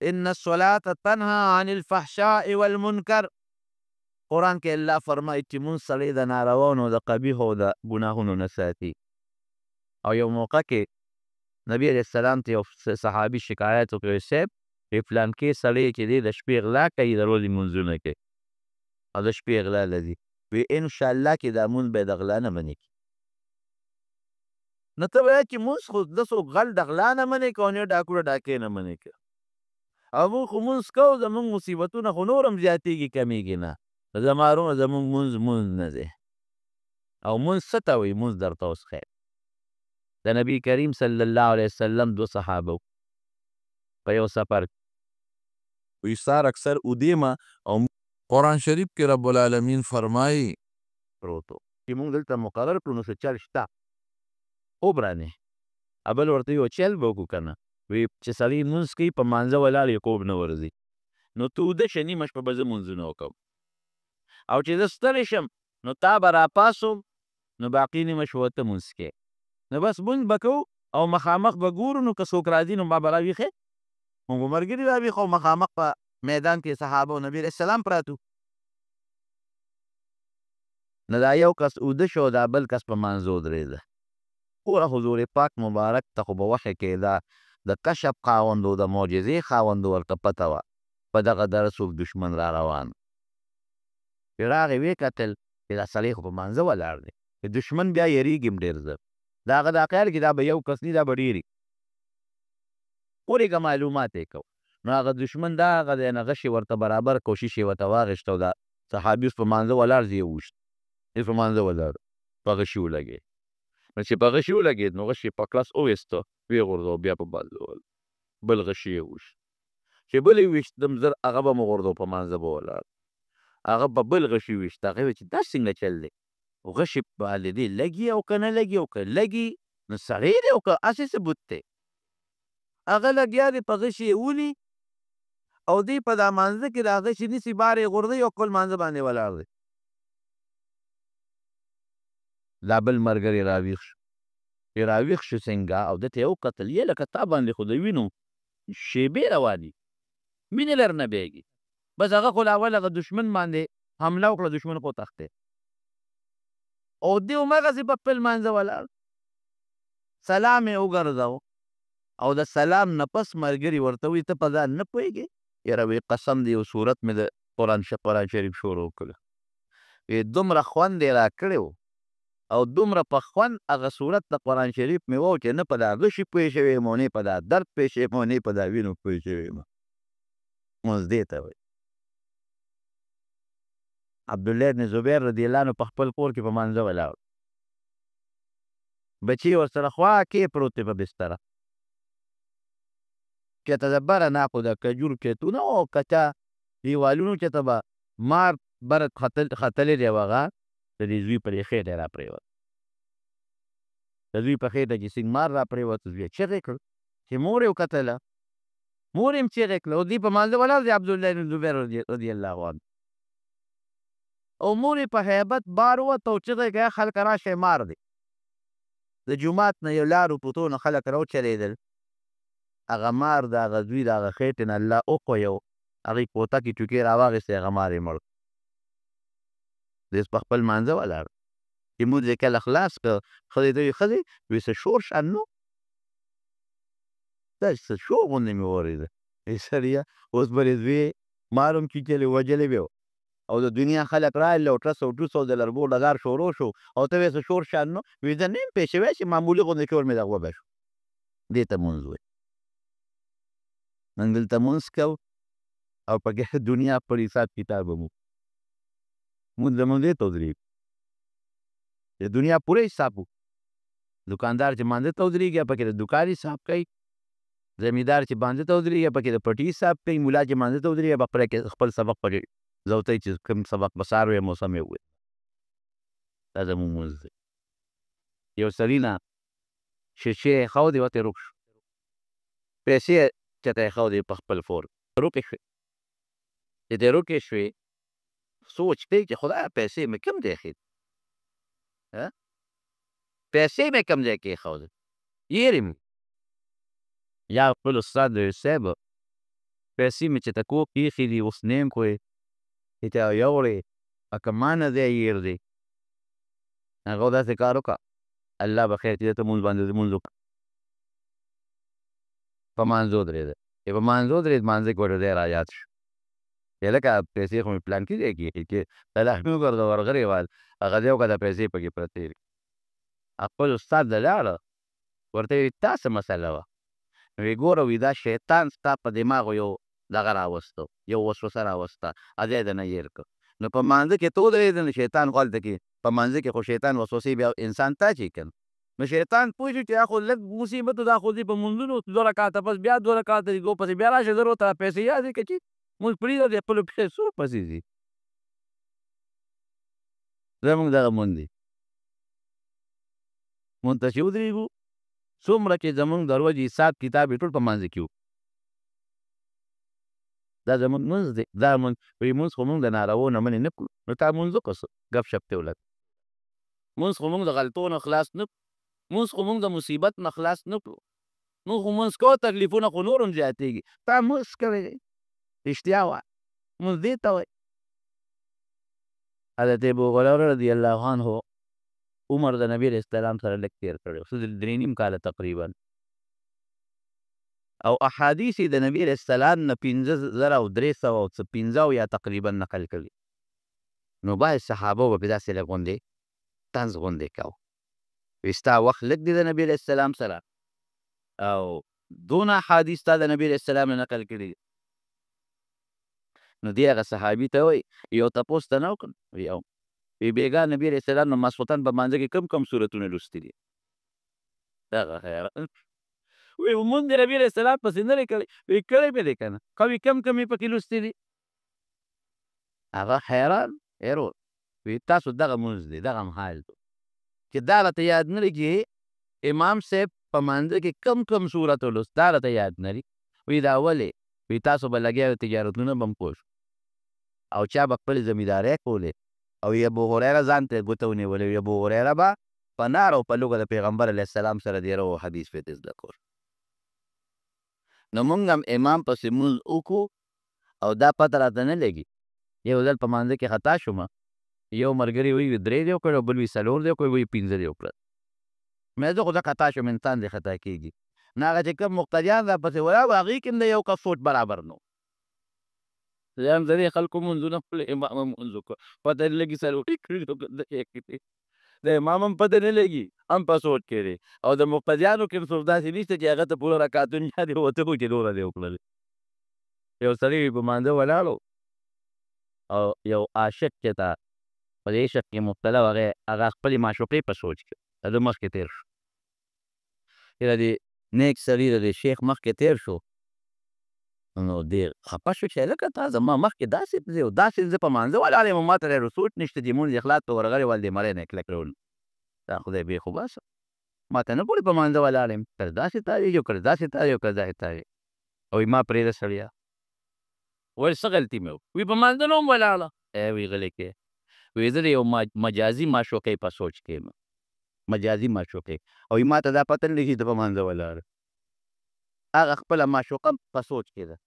ان الصلاة تنهى عن الفحشاء والمنکر قرآن کې الله فرمایي چې مونځ سړی د نارواونو د قبیحو د ګناهونو نه ساتي او یو موقع کې نبی علیه السلام ته یو صحابي شکایت وکړی صاحب فلانکې سړی چې دی د شپې غلا کوي د ورځې مونځونه کوي او د شپې غلا لري وی انشاءالله کې دا مونځ به یې د غلا نه منې کړي نو ته وایه چې مونځ خو د څوک غل د غلا نه منې کړه او نه ډاکو د ډاکې نه منې کړه او مونږ خو مونځ کوو زمونږ مصیبتونه خو نور هم زیاتېږي کمیږي نه زما وروڼو زمونږ مونځ نه دی او مونځ څه ته وایي مونځ درته اوس خیر د نبی کریم صلی الله علیه وسلم 2 صحابه په یو سفر وی سار اکثر ادیمه او قرآن شریف کې رب العالمین فرمایي پروتو چې مونږ دلته مقرر کړو نو څه چل شته وبرانې ابل ورته یو چل به وکړو که نه وی چې سړی لمونځ کوي په مانځه ولاړ یې خوب نه ورځي نو ته اوده شه نیمه شپه به زه مونځونه وکړم او چې زه ستړی شم نو تا به راپاسوم نو باقي نیمه شپه ته مونځ کوې نو بس مونځ به کوو او مخامخ به ګورو نو که څوک راځي نو ما به راویښې مونږ به ملګري راویښو مخامخ په میدان کې صحابه او نبی علیه السلام پراتو نو دا یو کس اوده شو دا بل کس په مانځه ودرېده. ګوره حضور پاک مبارک ته خو به وحی کېده، د کشف خاوند و د معجزې خاوند ورته پته وه په دغه دره څوک دشمن را روان. چې راغې ویې کتل چې دا سړی خو په مانځه ولاړ دی، چې دشمن بیا یېرېږي هم ډېر ژر. د هغه دا خیال کې دا به یو کس نه دا به ډېر ورېږه معلومات یې کو. نو هغه دشمن دا هغه دی نغښې ورته برابر کوشش یې ورته واخېست او دا صحابي اوس په مانځه ولاړ زه یې وویشت. اوس په مانځه ولاړ په غشي ولګېد. نو چې په غشي ولګېد نو غشي په کلس وویسته ویې غورځو بیا په مانځه بل غشي یې وویشت. چې بل یې ویشتم زر هغه به مو غورځو په مانځه به ولاړ. هغه به بل غشي ویشت. هغې ویل چې دا څنګه چل دی؟ غشي باندې دې لګي او که نه لګي او که لګي نو سړی دی او که هسې ثبوت دی. هغه لګیا دی په غشي یې ولي او دی په دا مانځه کې دا غشي نیسي بار یې غورځوي او خپل مانځه باندې ولاړ دی. دا بل ملګری راویښ شو. چې راویښ شو څنګه او ده ته یې وکتل یې لکه تا باندې خو د وینو شیبې روانې وینې لر نه بیږي. بس هغه خو لا اول هغه دشمن باندې حمله وکړه دشمن خو تښتې او دی همغسې په خپل مانځه ولاړ. سلام یې وګرځاو او د سلام نه پس ملګري ورته وایي ته په ځان نه پوهېږې؟ یاره وایي قسم دی یو صورت مې د قرآن شریف شروع کړه. دومره خوند یې راکړی و او دومره په خوند هغه صورت د قرآن شریف مې و چې نه په دا غشي پوه شوی یم او نه په دا درد پوه شوی یم او نه په دا وینو پوه شوی یم. اوس دې ته وایي عبدالله بن زبیر رضی الله عنه په خپل کور کې په مانځه ولاړ. بچي ورسره خوا کې پروت دی په بستره. چېرته د بره ناقو د کجور چتونه او که چا دیوالونو چېرته به مار بره ختلی دی هغه د دې زوی پرې خېټه را پرېوت. د زوی په خېټه چې څنګ مار را پرېوت زوی یې چغې کړ چې مور یې وکتله مور یې هم چغې کړه او دوی په مانځه ولاړ دی عبدالله بن زبیر رضی الله عنه او مور یې په هیبت بار ووت او چغې کړه خلک راشئ مار دی. د جومات نه یو لارو پوتو نه خلک راوچلېدل. هغه مار د هغه زوی د هغه خېټې نه الله وښویو هغې کوټه کې ټوکې راواخېستی هغه مار یې مړ. دی په خپل مانځه ولاړ. چې مونځ یې کله خلاص کړ ښځې ته وایي ښځې وایي څه شور شان نو داسې څه شور غوندې مې واورېده. وایي سړیه اوس به دې زوی مار هم چیچلی وژلی به او د دنیا خلک راغلل او ټس او ټوس او د لرګو ډګار شروع شو او ته وایې څه شور شان نو وایي زه نه یم پوه شوی چې معمولي غوندې شور مې دغه وبه شو. دې ته مونځ وایي. نن دلته مونځ کوو او پکې دنیا پر حساب کتاب هم مونځ زمونږ دې ته ودرېږي د دنیا پوره حساب و. دکاندار چې مانځه ته ودرېږي پکې د دکان حساب کوي. زمیندار چې مانځه ته ودرېږي پکې د پټي حساب کوي. ملا چې مانځه ته ودرېږي پخپله کې خپل سبق پکې زوتی چې کوم سبق به سهار وی موسم یې ووایي. دا زمونږ مونځ دی. یو سړي نه شیشې یې ښودې ورته روک شو. پیسې یې چېرته یې ښودې په خپل فور روکې شوې. چې دې روکې شوې سوچ کوي چې خدایه پیسې مې کوم ځای ایښې پیسې مې کوم ځای کې ایښودې یېرې مې یا خپل استاد ویل صاحب پیسې مې چې ته کوک ایښې دي اوس نه یم کوی چې ته یوړې که ما نه ځای یېر دی. هغه داسې کار وکړه الله به خیر چې ته مونځ باندې لمونځ وکړه. په مانځه ودرېده. چې په مانځه ودرېد مانځه کې ورته دی را یاد شو چې لکه پیسې خو مې پلانکي ځای کې ایښې چې سلام مې وګرځه ورغلی وال هغه ځای وکړه پیسې پکې پرتې دي. خپل استاد ته لاړه ورته یې تا څه مسله وه؟ وی ګوره وی دا شیطان ستا په دماغو یو دغه راوستو یو وسوسه راوسته ځای د نه هېر کړ. نو په مانځه کې ته ودرېدې نو شیطان خو هلته کې په مانځه کې خو شیطان وسوسې بیا انسان ته اچوي که نه. نو شیطان پوه شو چې دا خو لږ مصیبت و دا خو دې په مونځونو 2 رکعته پس بیا 2 رکعته دي ګو پسې بیا راشه زر ورته پیسې یادې که چې مونځ پرېږده د خپلو پیسو پسې ځي. زمونږ دغه مونځ دی. مونځ ته چې ودرېږو څومره چې زمونږ د ورځې حساب کتاب یې ټول په مانځه کې و. دا زمونږ مونځ دی. دا مونځ وایي مونځ خو مونږ د نارواو نه منې نه کړو نو تا مونځ وکړه څه ګپ شپ ته ولګ. مونځ خو مونږ د غلطو نه خلاص نه کړو. مونځ خو مونږ د مصیبت نه خلاص نه کړو. مونږ خو مونځ کوو تکلیفونه خو نور هم زیاتېږي. تا مونځ کوی دی رښتیا وایه مونځ دې ته وایي. حضرت ابو هريره رضی الله عنه عمر د نبی علیہ السلام سره لږ تېر کړی څه 3.5 کاله تقریبا او احادیث یې د نبی علیہ السلام نه 5,350 یا تقریبا نقل کړي نو باید صحابه به پې داسې لږ غوندې طنز غوندې کوو وایي ستا وخت لږ دی د نبي علیہ السلام سره او دونه احادیث تا د نبي علیہ السلام نه نقل کړي دي نو دې هغه صحابي ته وایي یو تپوس ته نه وکړم وایي او وی بیګا نبی علیہ السلام نو ماسخوتن په مانځه کې کم صورتونه لوستي دي دغه حیران وی مونږ د نبی علیہ السلام پسې نه دی کړی وی کړی مې دی که نه کوي کم یې پکې لوستي دي هغه حیران هیرو وی تاسو دغه مونځ دی دغه حال دی چې دا راته یاد نه لګي امام صاحب په مانځه کې کم صورت ولوست دا راته یاد نه لري وی دا ولې وی تاسو به لګیا یو تجارتونه به م پوه او چا به خپلې زمیندارۍ کولې او ابو هریره ځان ته ګوته ونیولې وي ابو هریره به په نار او په لوږه د پیغمبر علیه السلام سره دیره او حدیث پې زده کول نو مونږ هم امام پسې مونځ وکړو او دا پته راته نه لګي یو ځل په مانځه کې خطا شومه یو ملګري وایي 3 دی وکړل او بل وایي 4 دی وکړل وایي 15 دی وکړل مې زه خو زه خطا شوم انسان دی خطا کېږي نو هغه چې کوم مقتدیان راپسې ولاړ وو هغې کې هم د یو کس سوچ برابر نه زه هم د دې خلکو مونځونه خپل امام هم مونځ وکړو پته نه لګي څلوېښت کړي د امام هم پته نه لګي هم په سوچ کې دی او د مقتدیانو کې هم څوک داسې نشته چې هغه ته پوره رکعتونه یاد وي ورته وایي چې دومره دی وکړل یو سړی په مانځه ولاړ او یو عاشق چې ته په دې عشق کې مبتلا و هغه خپلې معشوقې په سوچ کې د ده مخکې تېر شو چې د دې نیک سړي د دې شیخ مخکې تېر شو نو ډېر خفه شو چې هلکه تا زما مخکې داسې ځې او داسې زه په مانځه ولاړ یم ما ته سوچ نشته چې مونځ اخلاص په ورغلې ول دې مری نه کلک کړول دا خدای بې خو باسه ما ته نه ګورې په مانځه ولاړ یم کله داسې تاویږي او کله داسې تاویږي او کله داسې تاویږي او ما پرېږده سړیه ویل څه غلطي مې وکړه وایي په مانځه نه وم ولاړه وایي غلی کې وایي زه د یو مجازي معشوقې په سوچ کې یم مجازي معشوقې او ما ته دا پته نه لګي ته په مانځه ولاړه هغه خپله معشوقه په سوچ کې ده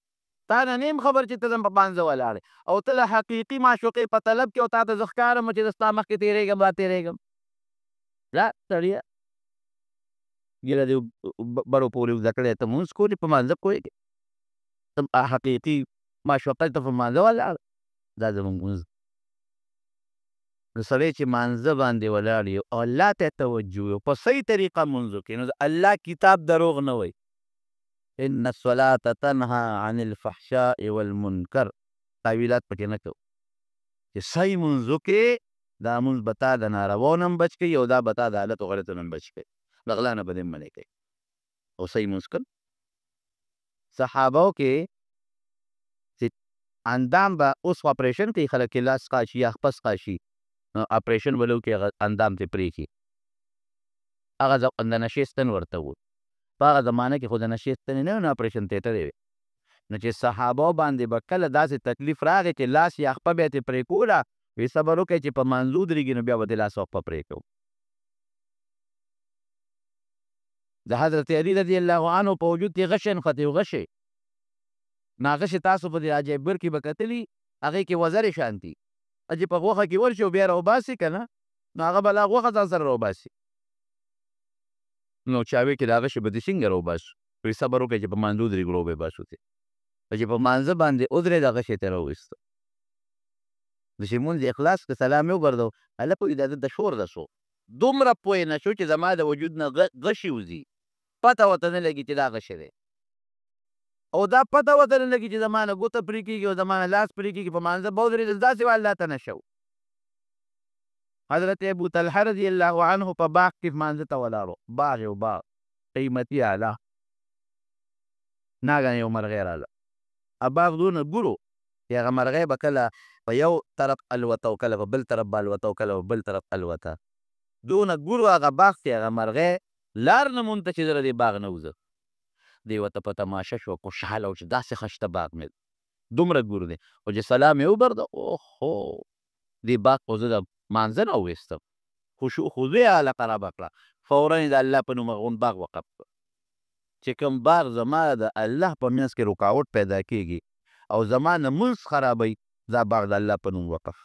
تا نه نیم خبر چې ته په مانځه ولاړې او ته له حقیقي معشوقې په طلب کې او تا ته زه ښکارم چې زه ستا مخکې تېرېږم را تېرېږم لا سړیه ګیله دې بړو پورې زده کړی ته مونځ کولې په مانځه پوهېږې ته حقیقي معشوقه ته په مانځه ولاړه دا زمونږ مونځ نو سړی چې مانځه باندې ولاړ یو او الله ته توجه وي په صحیح طریقه مونځ وکړي نو د الله کتاب دروغ نه وایي ان الصلاة تنهى عن الفحشاء والمنکر تاویلات پکې نه کوو چې صحیح مونځ وکړې دا مونځ به تا د نارواو نه هم بچ کوي او دا به تا د حالتو غلطو نه هم بچ کوي د غلا نه به دې منع کوي او صحیح مونځ کړ صحابو کې چې اندام به اوس اپریشن کوي خلک کې لاس قاشي یا خپس قاشي اپریشن به لو کې هغه اندام ترې پرېږي هغه د نشې ستن ورته و په هغه زمانه کې خو د نشې ستنې نه وې نو اپریشن تېته دی نو چې صحابو باندې به کله داسې تکلیف راغی چې لاس یا خپه به یې ترې پرې کوله وی صبر وکړئ چې په مانځو درېږي نو بیا به دې لاس او خپه پرې کوو د حضرت علي رضی الله عنه په وجود کې غشی نښتې و غشی نو هغه چې تاسو په دې عجایبګر کې به کتلي هغې کې وزرې شانتي چې په غوښه کې ورشي او بیا راوباسي که نه نو هغه به لا غوښه ځان سره راوباسي نو چاوې کې د هغه شي به دې څنګه راوباسو وایي صبر وکړئ چې په مانځو درېږو راوباسو ترې چې په مانځه باندې ودرېد هغه شی ترې راوویسته د چې مونځ اخلاص که سلام یې وګرځو هلک وایي دا د شور ده سو دومره پوه نه شو چې زما د وجود نه غشي وځي پته ورته نه لګي چې دا غشی دی او دا پته ورته نه لګي چې زما نه ګوته پرې کېږي او زما نه لاس پرې کېږي په مانځه به ودرېدل داسې به الله ته نه شو حضرت ابو طلحه رضی الله عنه په باغ کې مانځه ته ولاړ و باغ یو باغ قیمتي اعلی ناګهانه یو مرغۍ راغله باغ دونه ګورو چې هغه مرغۍ به کله په یو طرف الوته او کله په بل طرف به الوته او کله په بل طرف الوته دونه ګورو هغه باغ چې هغه مرغۍ لار نه مونته چې زه د دې باغ نه وځه دی ورته په تماشه شوه خوشحاله و چې داسې ښه شته باغ مې دومره ګور دی او چې سلام یې وبرده اوهو دې باغ خو زه د مانځه نه وویستم خضوع یې علاقه را بکړه فورا یې د الله په نوم هغون باغ وقف کړ چې کوم باغ زما د الله په منځ کې رکاوټ پیدا کېږي او زما نه مونځ خرابوي دا باغ د الله په نوم وقف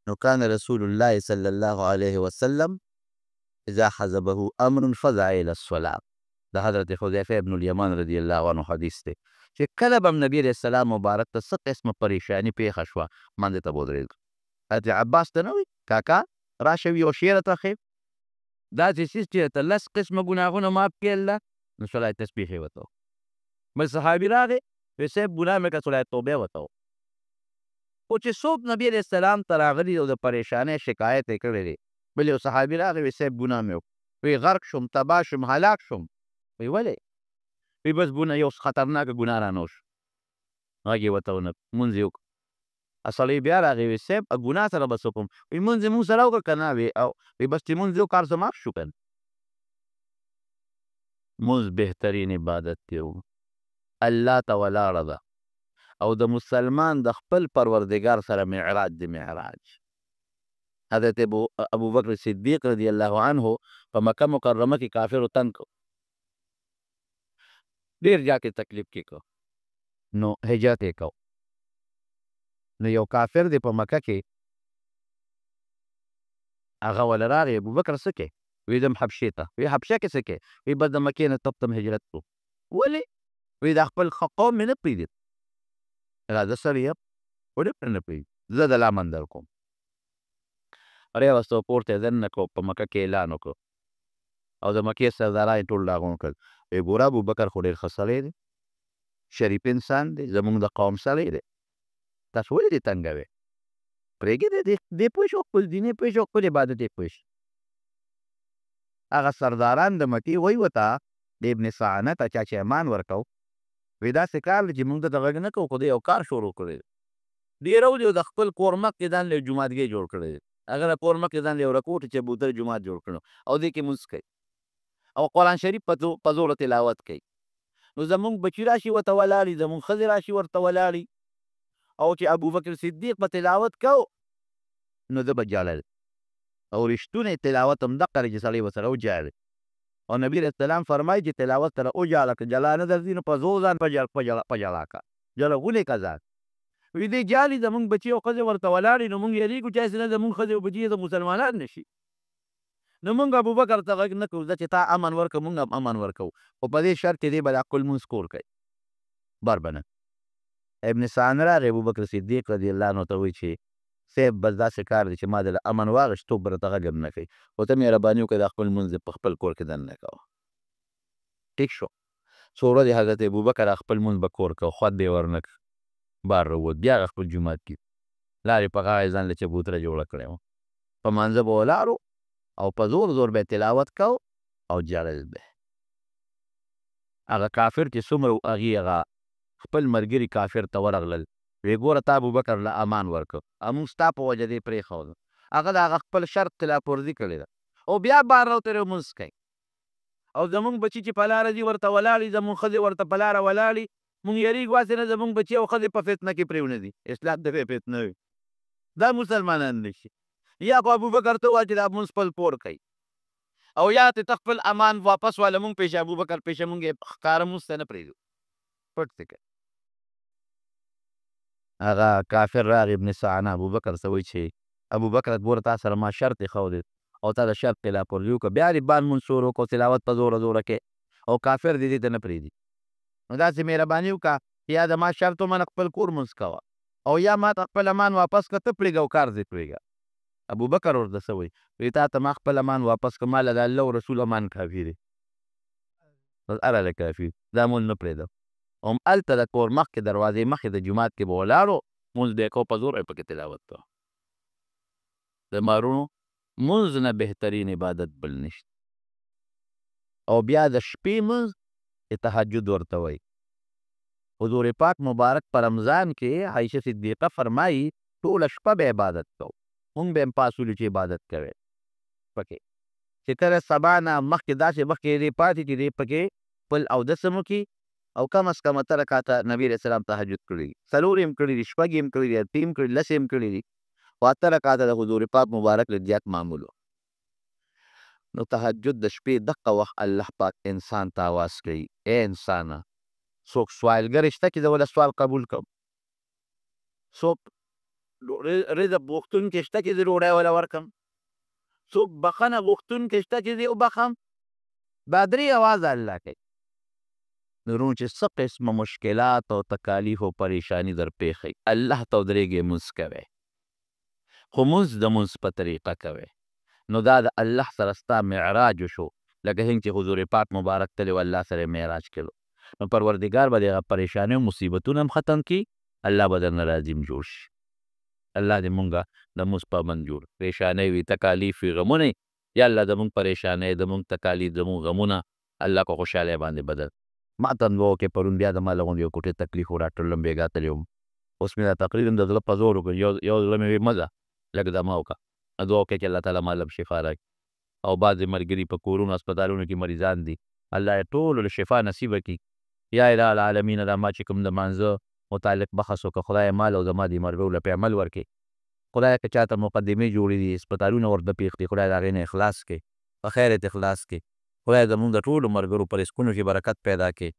نو كان رسول الله صلى الله عليه وسلم اذا حزبه امر فزع الى الصلاه. د حضرت حذیفه ابن الیمان رضی الله عنه حدیث دی چې کله به نبی علیہ السلام مبارک ته څه قسمه پریشانی پیښه شوه منځ ته ودرېد. حضرت عباس ته نه وایي کاکا راشه یو شی راته ښیې داسې څیز چې ته لس قسمه ګناهونه معاف کړي الله نو صلای تسبیح یې ورته بل صحابي راغی وایي صاحب ګناه مې کړه صلای توبه یې ورته خو چې څوک نبي علیہ السلام ته راغلي او د پریشانۍ شکایت یې کړی دی بل یو صحابي راغی وایي صاحب ګناه مې وکړ وایي غرق شوم تباه شوم هلاک شوم وایي ولې وایي بس یو خطرناکه ګناه رانه وشو غږ یې ورته ونه لمونځ یې وکړ سړی بیا راغی وایي صاحب ګناه سره بس وکړم وایي لمونځ یې مونږ سره وکړه که نه وایي بس چې لمونځ یې وکړ هر څه معاف شو که نه لمونځ بهترین عبادت دی الله ته ولاړه ده او د مسلمان د خپل پروردګار سره معراج دی معراج. حضرت ابو بکر صدیق رضی الله عنه په مکه مکرمه کې کافرو تنګ کړ ډېر جا کې تکلیف کې کړ نو هجرت یې کو نو یو کافر دی په مکه کې هغه وله راغی ابوبکر څه کوې وایي ځم حبشې ته وایي حبشه کې څه کوې وایي بس د مکې نه تب تم هجرت کړو ولې وایي دا خپل قوم مې نه پرېږدي راځه سړی یم ولې پرې نه پرېږدي زه د لامن در کوم راوسته پورته یې دننه کړو په مکه کې اعلان وکړو او د مکې سرداران یې ټول راغونډ کړل وایي ګوره ابوبکر خو ډېر ښه سړی دی شریف انسان دی زموږ د قوم سړی دی تاسو ولې دې تنګوئ پرېږدئ دې پوه شو خپل دین یې پوه شو خپل عبادت یې پوه شو هغه سرداران د مکې وایي ورته د ابن سعنه ته چا چې امان ورکو وایي داسې کار دی چې موږ دته غږ نه کوو خو دی یو کار شروع کړی دی ډېره ولې د خپل کور مخکې ځان له جوماتګۍ جوړ کړی دی هغه د کور مخکې ځان له یو رکوټ چبوتر جومات جوړ کړی او دې کې لمونځ کوي او قرآن شریف په زوره تلاوت کوي نو زمونږ بچي راشي ورته ولاړي زمونږ ښځې راشي ورته ولاړي او چې ابوبکر صدیق په تلاوت کو نو ده به جاړل او رښتونی تلاوت هم دقه دی چې سړی ورسره وجاړي او نبي علیه السلام فرمایي چې تلاوت سره وجاړه که جلا نه درځي نو په زور ځان په جلا که جلغونې که ځان وایي دی جالي زمونږ بچي او ښځې ورته ولاړې نو مونږ یېرېږو چې هسې نه زمونږ ښځې او بچي د مسلمانان نه شي نو مونږ ابوبکر ته غږ نه کوو ځه چې تا امن ورکړه مونږ هم امن ورکوو خو په دې شرط چې دی به دا خپل لمونځ کور کوي بر به نه ابن سعد راغی ابوبکر صدیق رضی الله عنه ته وایي چې صاحب بس داسې کار دی چې ما د امن واغېست توپ به راته غږ هم نه کوي خو ته مهرباني وکړې دا خپل لمونځ په خپل کور کې دننه کوه ټیک شو څو ورځې حضرت ابوبکر خپل لمونځ به کور کوه خود به یې ورنه کړ بار راووت بیا هغه خپل جومات کې لارې په غاړه یې ځان له چبوتره جوړه کړې وه په مانځه به ولاړو او په زور زور به تلاوت کو او جړل به هغه کافر چې څومره هغې هغه خپل ملګري کافر ته ورغلل وی ګوره تا ابوبکر له امان ورکړ موږ ستا په وجه دې پرېښود هغه د هغه خپل شرط خلاف ورزي کړې ده او بیا بار راوترې لمونځ کوي او زمونږ بچي چې په لاره ځي ورته ولاړي زمونږ ښځې ورته په لاره ولاړي مونږ یېرېږو هسې نه زمونږ بچي او ښځې په فتنه کې پرېونه دي اسلام د فتنه وي دا مسلمانان نه شي یا خو ابوبکر ته ووایه چې دا لمونځ خپل پور کوي او یا ته خپل امان واپس واله مونږ پیشه ابوبکر پیشه مونږ یې ښکاره لمونځ ته نه پرېږدو پټ څه کوي هغه کافر راغی ابن سعنه ابوبکر ته وایي چې ابوبکر ګوره تا سره ما شرط ایښودی او تا د شرط خلاف ورزي وکړه بیا دې بان لمونځ شروع کړو تلاوت په زوره زوره کې او کافر دې ته نه پرېږدي نو داسې مهرباني وکړه یا د ما شرط ومنه خپل کور لمونځ کوه او یا ما ته خپل امان واپس کړه ته پرېږه او کار دې پرېږه ابوبکر ورته څه وایي وایي تا ته ما خپل امان واپس کړه ما له د الله او رسول امان کافي دی بس هره له کافي دا مونځ نه پرېږدم هم هلته د کور مخکې دروازې مخکې د جومات کې به ولاړو مونځ به یې کو په زور یې پکې تلاوت کوه د مارونو مونځ نه بهترین عبادت بل نشته او بیا د شپې مونځ تهجد ورته وایي حضور پاک مبارک په رمضان کې عایشه صدیقه فرمایي ټوله شپه به عبادت کوو مونږ به هم پاسولو چې عبادت کوی پکې چې کله سبا نه مخکې داسې مخکې دې پاتې چې دې پکې خپل اودس هم وکړي او کم از کم اته رکعته نبي علیه السلام تهجد کړي دي څلور یې هم کړي دي شپږ یې هم کړي دي اته یې هم کړي لس یې هم کړي دي خو اته رکعته د حضور پاک مبارک له زیات معمول و نو تهجد د شپې دقه وخت الله پاک انسان ته آواز کوي ای انسانه څوک سوالګر شته چې زه وله سوال قبول کړم څوک رزق غوښتونکی شته چې زه ډوډۍ وله ورکړم؟ څوک بخښنه غوښتونکی شته چې زه وبخښم؟ دا درې یوازې الله کوي. نو وروڼو چې څه قسمه مشکلات او تکالیف او پریشاني در پیښ وي، الله ته ودرېږئ، لمونځ کوئ، خو لمونځ د لمونځ په طریقه کوئ. نو دا د الله سره ستا معراج وشو، لکه څنګه چې حضور پاک مبارک تللی و الله سره یې معراج کړو. نو پروردګار به د هغه پریشانۍ او مصیبتونه هم ختم کړي، الله به درنه راضي هم جوړ شي. الله دې مونږه د لمونځ پابند جوړ کړي. پریشانۍ وي، تکالیف وي، غمونه یا الله زمونږ پریشانۍ، زمونږ تکالیف، زمونږ غمونه الله په خوشحالۍ باندې بدل. ما ته هم دعا وکړې، پرون بیا د ما له غوندې یو کوټې تکلیف و، ډاکټر لم بېګا تللی وم، اوس مې دا تقریر هم د زړه په زور وکړ، یو زړه مې وی مه ځه، لږ دمه وکړه، دعا وکړې چې الله تعالی ما له شفا راکړي. او بعضې ملګري په کورونو هسپتالونو کې مریضان دي، الله یې ټولو له شفا نصیبه کړي. یا اله العالمین دا ما چې کوم د مانځه متعلق بحث وکړه، خدای مال او زما دې مرګو له پې عمل ورکړي. خدای که چاته مقدمې جوړې دي، هسپتالونه ورته پېښ دي، خدای د هغې نه اخلاص کړي، په خیر یې اخلاص کړي. خدای زمونږ د ټولو ملګرو په رزقونو کې برکت پیدا کړي،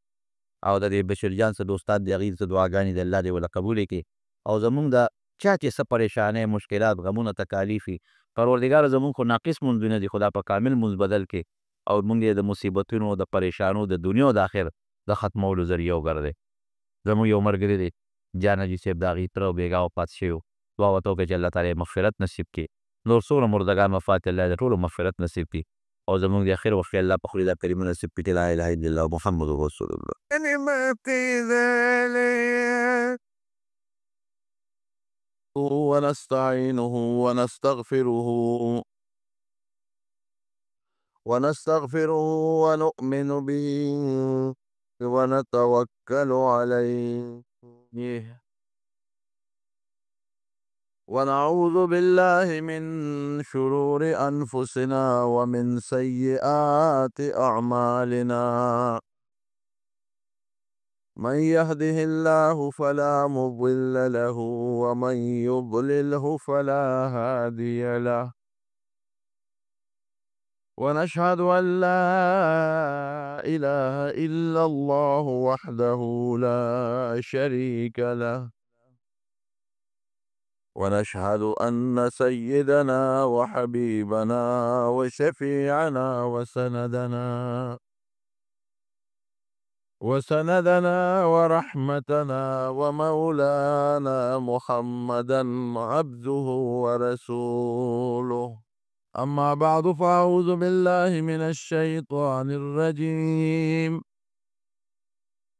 او د دې بشیر جان څه د استاد د هغې څه دعاګانې د الله دې ورله قبولې کړي. او زمونږ د چا چې څه پریشانۍ، مشکلات، غمونه، تکالیف وي، پروردګاره زمونږ خو ناقص مونځونه دي، خو دا په کامل مونځ بدل کړي، او مونږ یې د مصیبتونو، د پریشانو، د دنیا او د آخر د ختمولو ذریعه وګرځئ. زمونږ یو ملګري دی جان حاجي صاحب، د هغې تره او بېګا وفات شوي وو، دعا ورته وکړئ چې الله تعالی یې مغفرت نصیب کړي. نور څومره مردګان وفات دي، الله یې د ټولو مغفرت نصیب کړي، او زمونږ د اخر وخت کې الله په خولې دا کلمه نصیب کړي چې لا اله الا الله محمد رسول الله. ونستعينه ونستغفره ونؤمن به ونتوكل عليه ونعوذ بالله من شرور أنفسنا ومن سيئات أعمالنا. من يهده الله فلا مضل له ومن يضلله فلا هادي له. ونشهد أن لا إله إلا الله وحده لا شريك له. ونشهد أن سيدنا وحبيبنا وشفيعنا وسندنا ورحمتنا ومولانا محمدا عبده ورسوله. أما بعد فأعوذ بالله من الشيطان الرجيم.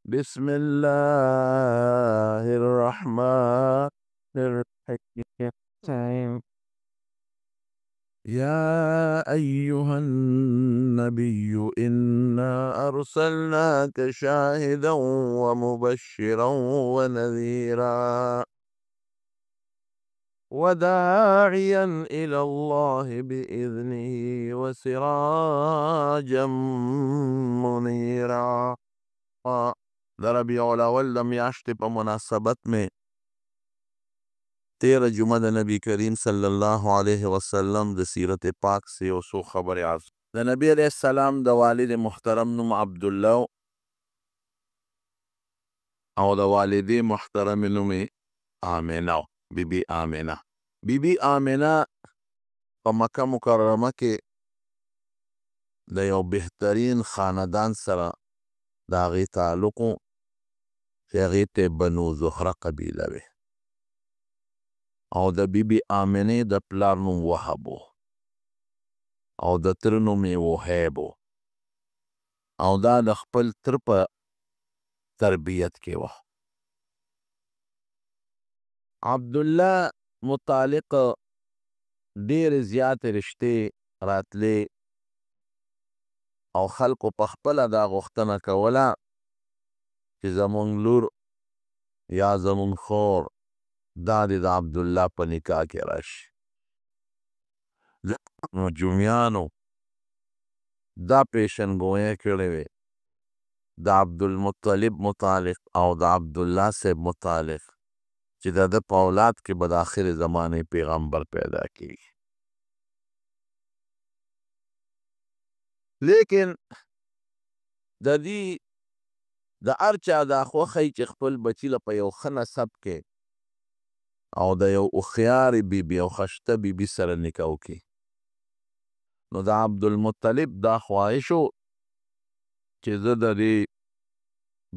بسم الله الرحمن الرحيم. يا أيها النبي إنا أرسلناك شاهدا ومبشرا ونذيرا وداعيا إلى الله بإذنه وسراجا منيرا. در ربیع الاول د میاشتې په مناسبت میں 13 جمعه د نبی کریم صلی الله علیه وسلم د سیرت پاک سے یو څو خبرې عرض. د نبی علیہ السلام د والد محترم نوم عبدالله او د والدې محترم نوم آمنه، بی بی آمنه. بی بی آمنه په مکه مکرمه کې د یو بهترین خاندان سره د هغې تعلق و چې هغې ته بنو زهره قبیله وې، او د بی بی آمنې د پلار نوم وهب و او د تره نوم یې وهیب و، او دا د خپل تره په تربیت کې وه. عبدالله متعلق ډېرې زیاتې رشتې راتلې، او خلکو په خپله دا غوښتنه کوله چې زمونږ لور یا زمونږ خور دا دې د عبدالله په نکاح کې راشي. نجومیانو دا پیشنګویۍ کړې وې د عبدالمطلب متعلق او د عبدالله صاحب متعلق چې د ده په اولاد کې به د آخر زمانې پیغمبر پیدا کېږي. لیکن د دې د هر چا دا خوښی چې خپل بچي له په یو ښه نسب کې او د یو هوښیارې بیبي او ښایسته بیبي سره نکاح وکړي. نو د عبدالمطلب دا خواهش و چې زه د دې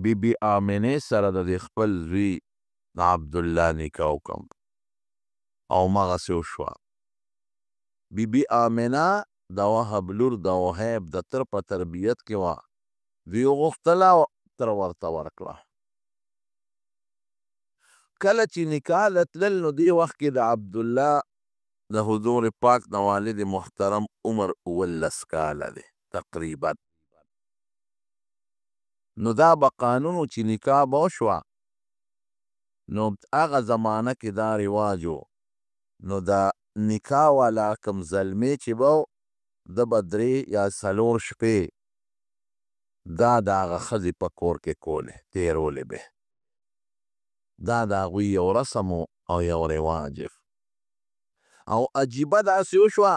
بیبي آمنې سره د دې خپل زوی د عبدالله نکاح وکړم، او مغسې وشوه. بیبي آمنه د وهب لور د وهیب د تر په تربیت کې وه. دوی وغوښتله تر ورته ورکړه. کله چې نکاح ته تلل نو دې وخت کې د عبدالله د حضور پاک د والد محترم عمر 19 کاله دی تقریبا. نو دا به قانون و چې نکاح به وشوه، نو هغه زمانه کې دا رواج و، نو د نکاح والا کم زلمی چې به د به 3 یا 4 شپې دا د هغه ښځې په کور کې کولې تېرولې به. دا د هغوی یو رسم او یو رواج. او عجیبه داسې وشوه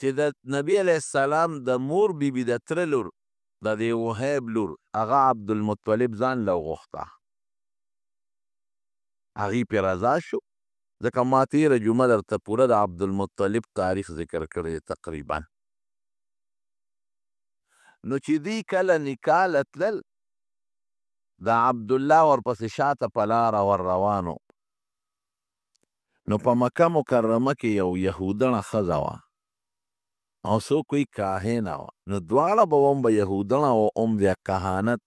چې د نبی علیه السلام د مور بیبي د تره لور د دې وهیب لور هغه عبدالمطلب ځان له وغوښته. هغې پرې رضا شو، ځکه ما تېره جمعه درته پوره د عبدالمطلب تاریخ ذکر کړی تقریبا. نو چې دوی کله نکاح له تلل، د عبدالله ورپسې شاته په لاره ور روانو. نو په مکه مکرمه کې یو یهودنه ښځه وه او څوک وایي کاهنه وه. نو دواړه به هم به یهودنه او هم بیا کهانت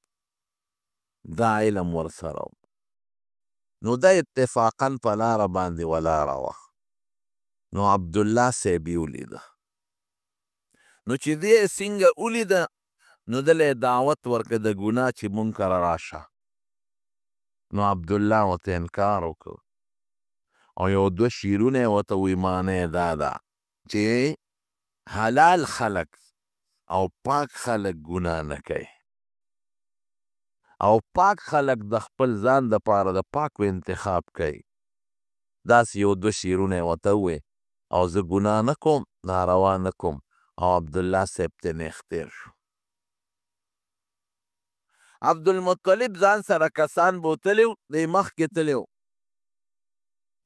دا علم ورسره و. نو دا اتفاقا په لاره باندې ولاړه وه. نو عبدالله صاحب یې ولیده. نو چې دې څنګه ولیده نو دله دعوت ورکړه د ګناه چې مونږ کره راشه. نو عبدالله ورته انکار وکړ او یو 2 شعرونه یې ورته وویل. معنی دا ده چې حلال خلک او پاک خلک ګناه نه کوي، او پاک خلک د خپل ځان دپاره د پاکو انتخاب کوي. داسې یو 2 شعرونه یې ورته وویل او زه ګناه نه کوم، ناروا نه کوم. او عبدالله صاحب ته نیغ تېر شو. عبدالمطلب ځان سره کسان بوتلی و، دی مخکې تللی و،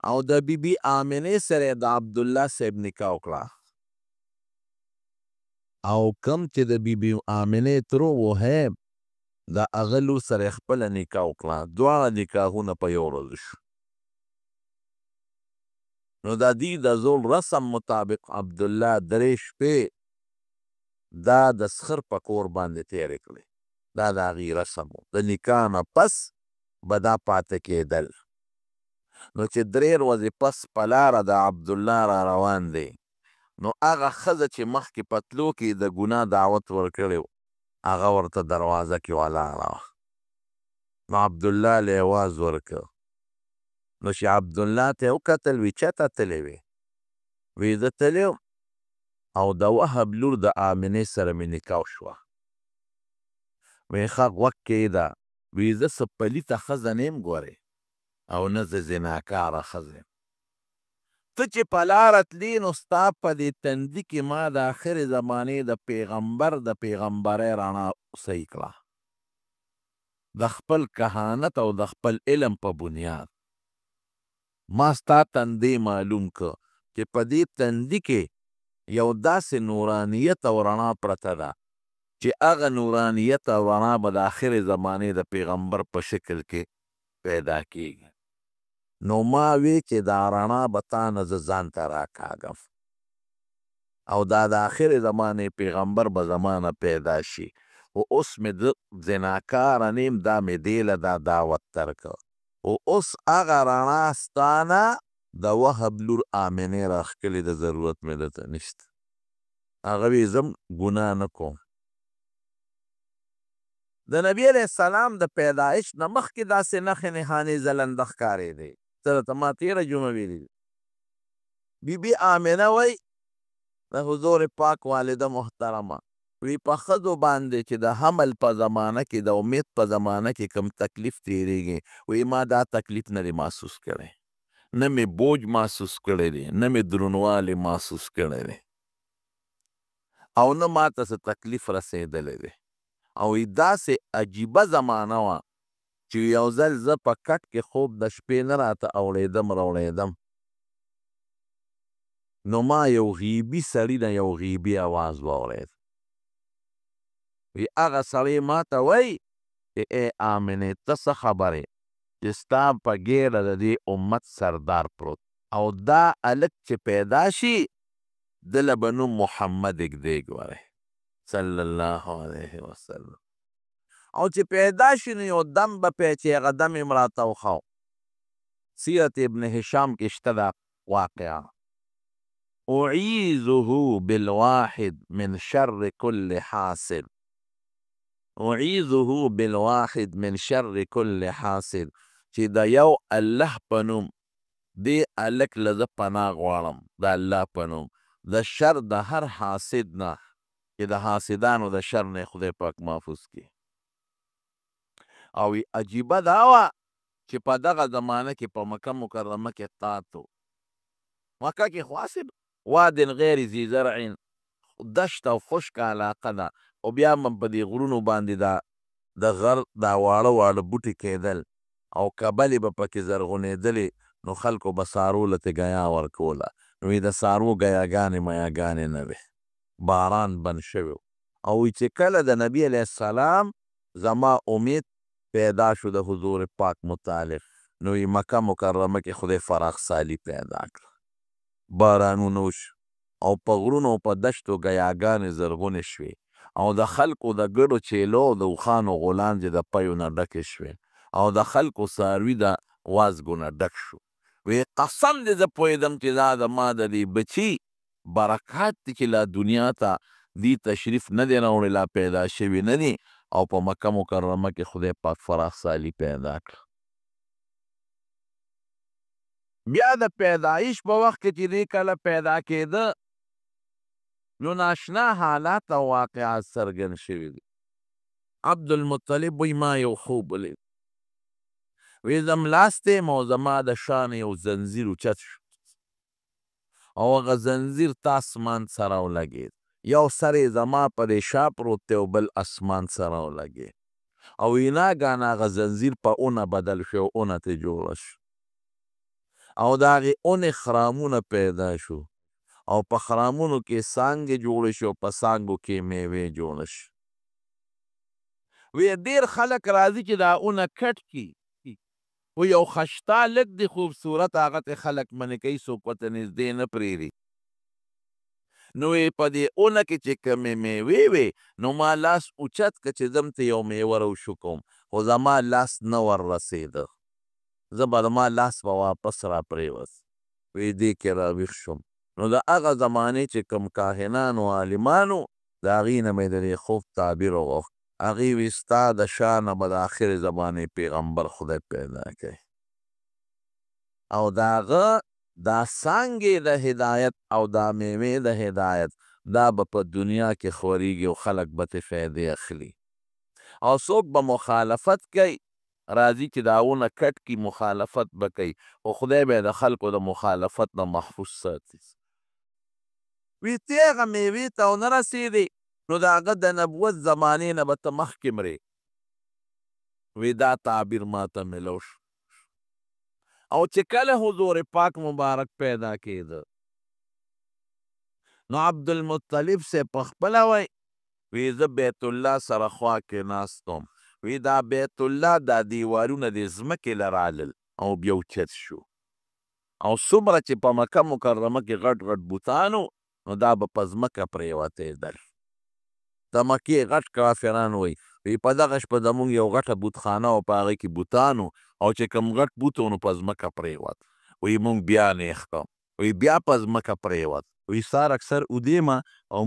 او د بیبي آمنې سره د عبدالله صاحب نکاح وکړه. او کم چې د بیبي آمنې ترو وهیب د هغه لور سره خپله نکاح وکړه. دواړه نکاحونه په یو ورځ شو. نو د دې د زول رسم مطابق عبدالله 3 شپې دا د سخر په کور باندې تېرې کړې. دا د هغې رسم و. د نکاح نه پس به دا پاته کېدل. نو چې 3 ورځې پس په لاره د عبدالله را روان دی، نو هغه ښځه چې مخکې په تلو کې د ګناه دعوت ورکړی و، هغه ورته دروازه کې ولاړه وه. نو عبدالله له اواز ورکړ. نو چې عبدالله ته یې وکتل، وی چېرته تللی وې؟ وی زه تللی او د وهب لور د آمنې سره مې نکاح شوه. وی ښه غوږ کېږده. وی زه څه پلیته ښځه نه یم ګورې، او نه زه زناکاره ښځه یم. ته چې په لاره تلې نو ستا په دې تندي کې ما د آخرې زمانې د پیغمبر د پیغمبرۍ رڼا صحیح کړه، د خپل کهانت او د خپل علم په بنیاد. ما ستا تندی معلوم که چې په دې تندي کې یو داسې نورانیت او رڼا پرته ده چې هغه نورانیت او رڼا به د آخرې زمانې د پیغمبر په شکل کې پیدا کېږي. نو ما وی چې دا رڼا به تا نه زه ځان ته راکاږم، او دا د آخرې زمانې پیغمبر به زما نه پیدا شي. او اوس مې د زناکاره نه یم، دا مې دې له دا دعوت درکړ. او اوس هغه رڼا ستا نه د وهب لور آمنې راښکلې ده، ضرورت مې درته نشته. هغه وی زم ګناه نه کوم. د نبی علیه السلام د پیدایش نه مخکې داسې نښې نښانې ځلنده ښکارېدې. ته راته ما تېره جمعه ویلي دي. بیبي آمنه وی د حضور پاک والده محترمه، وی په ښځو باندې چې د حمل په زمانه کې د امید په زمانه کې کم تکلیف تېرېږي، وی ما دا تکلیف نه دی محسوس کړی، نه مې بوج محسوس کړی دی، نه مې دروندوالی محسوس کړی دی، او نه ما ته څه تکلیف رسېدلی دی. او داسې عجیبه زمانه وه چې یو ځل زه په کټ کې خوب د شپې نه راته اوړېدم نو ما یو غیبي سړي نه یو غیبي اواز واورېد. وی هغه سړی ما ته وایي چې ای آمنې ته څه خبرې چې ستا په ګېډه د دې امت سردار پروت او دا هلک چې پیدا شي دله به نوم محمد اږدې ګورئ صلی الله علیه وسلم او چې پیدا شي نو یو دم به پی چې هغه دم یې راته وښو. سیرت ابن هشام کې شته دا واقعه. اعیذه بالواحد من شر كل حاسد اعیذه بالواحد من شر كل حاسد چې د یو الله په نوم دې هلک له زه پناه غواړم د الله په نوم د شر د هر حاسد نه چې د حاسدانو د شر نه خدای پاک محفوظ کړي. او عجیبه دا وه چې په دغه زمانه کې په مکه مکرمه کې تاتو مکه کې خو هسې واد غیر ذی زرع دشت او خشک علاقه ده او بیا هم په دې غرونو باندې د غر دا واړه واړه بوټي کېدل او کبلې به پکې زرغونېدلې نو خلکو به څارو له تې ګیا ورکوله نو د څارو ګیاګانې میاګانې نه وې باران بند شوی او چې کله د نبی علیه السلام زما امید پیدا شو د حضور پاک متعلق نو مکه مکرمه کې خدای فراخ سالی پیدا کړ بارانونه وشو او په غرونو او په دشتو ګیاګانې زرغونې شوې او د خلکو د ګډو چیلو د اوښانو غولانجې د پیو نه ډکې شوې او د خلکو څاروي د وازګو نه ډک شو. وی قسم دې زه پوهېدم چې دا د ما د دې بچي برکات دي چې لا دنیا ته دی تشریف نه دی راوړی لا پیدا شوي نه دي او په مکه مکرمه کې خدای پاک فراخ سالي پیدا کړه. بیا د پیدایش په وخت کې چې دی کله پیدا کېده نو ناشنا حالات او واقعات څرګند شوي دي. عبدالمطلب وی ما یو خوب ولید وی زه ملاستی یم او زما د شانې یو زنځیر اوچت شو او هغه زنځیر ته اسمان سره ولګېد یو سر یې زما په دې شا پروت دی او بل اسمان سره ولګېد او وی ناګهانه هغه زنځیر په اونه بدل شو اونه ترې جوړه شو او د هغې اونې خرامونه پیدا شو او په خرامونو کې څانګې جوړې شو په څانګو کې میوې جوړه شو. وی ډېر خلک راځي چې دا اونه کټ کړي و یو خشتا لږ دی خوبصورت هغه ته خلک منې کوي څوک ورته نږدې نه پرېږدي نو په دې اونه کې چې کومې میوې وې نو ما لاس اوچت که چې ځم ته یو میوه روشو کوم خو زما لاس نه ور رسېده زه به ما لاس به واپس را پرېوست وی دې کې راویښ شوم نو د هغه زمانې چې کوم کاهنانو عالمانو د هغې نه مې د دې خوب تعبیر وغوښت هغې وی ستا د شا نه به د آخر زمانې پیغمبر خدای پیدا کوي او د هغه دا څانګې د هدایت او دا میوې د هدایت دا به په دنیا کې خورېږي او خلک به ترې فایدې اخلي او څوک به مخالفت کوي راځي چې داونه کټ کی مخالفت بکی او خدای به د خلکو د مخالفت نه محفوظ ساتي. وی ته هغه میوې ته ونه رسېدې نو د هغه د نبوت زمانې نه به ته مخکې مرې وی دا تعبیر ما ته ملو شو او چې کله حضور پاک مبارک پیدا کېده نو عبدالمطلب سے پخپله وی وی زه بیت الله سره خوا کې ناست وم وی دا بیت الله دا دیوارونه د ځمکې له رالل او بیا اوچت شو او څومره چې په مکه مکرمه کې غټ غټ بوتانو نو دا به په ځمکه پرېوتېدل د مکې غټ کافران وی په دغه شپه زمونږ یو غټه بوتخانه او په هغې کې بوتانو او چې کوم غټ بوت و نو په ځمکه پرېوت وی مونږ بیا نیغ کړو وی بیا په ځمکه پرېوت وی سار اکثر ادیمه او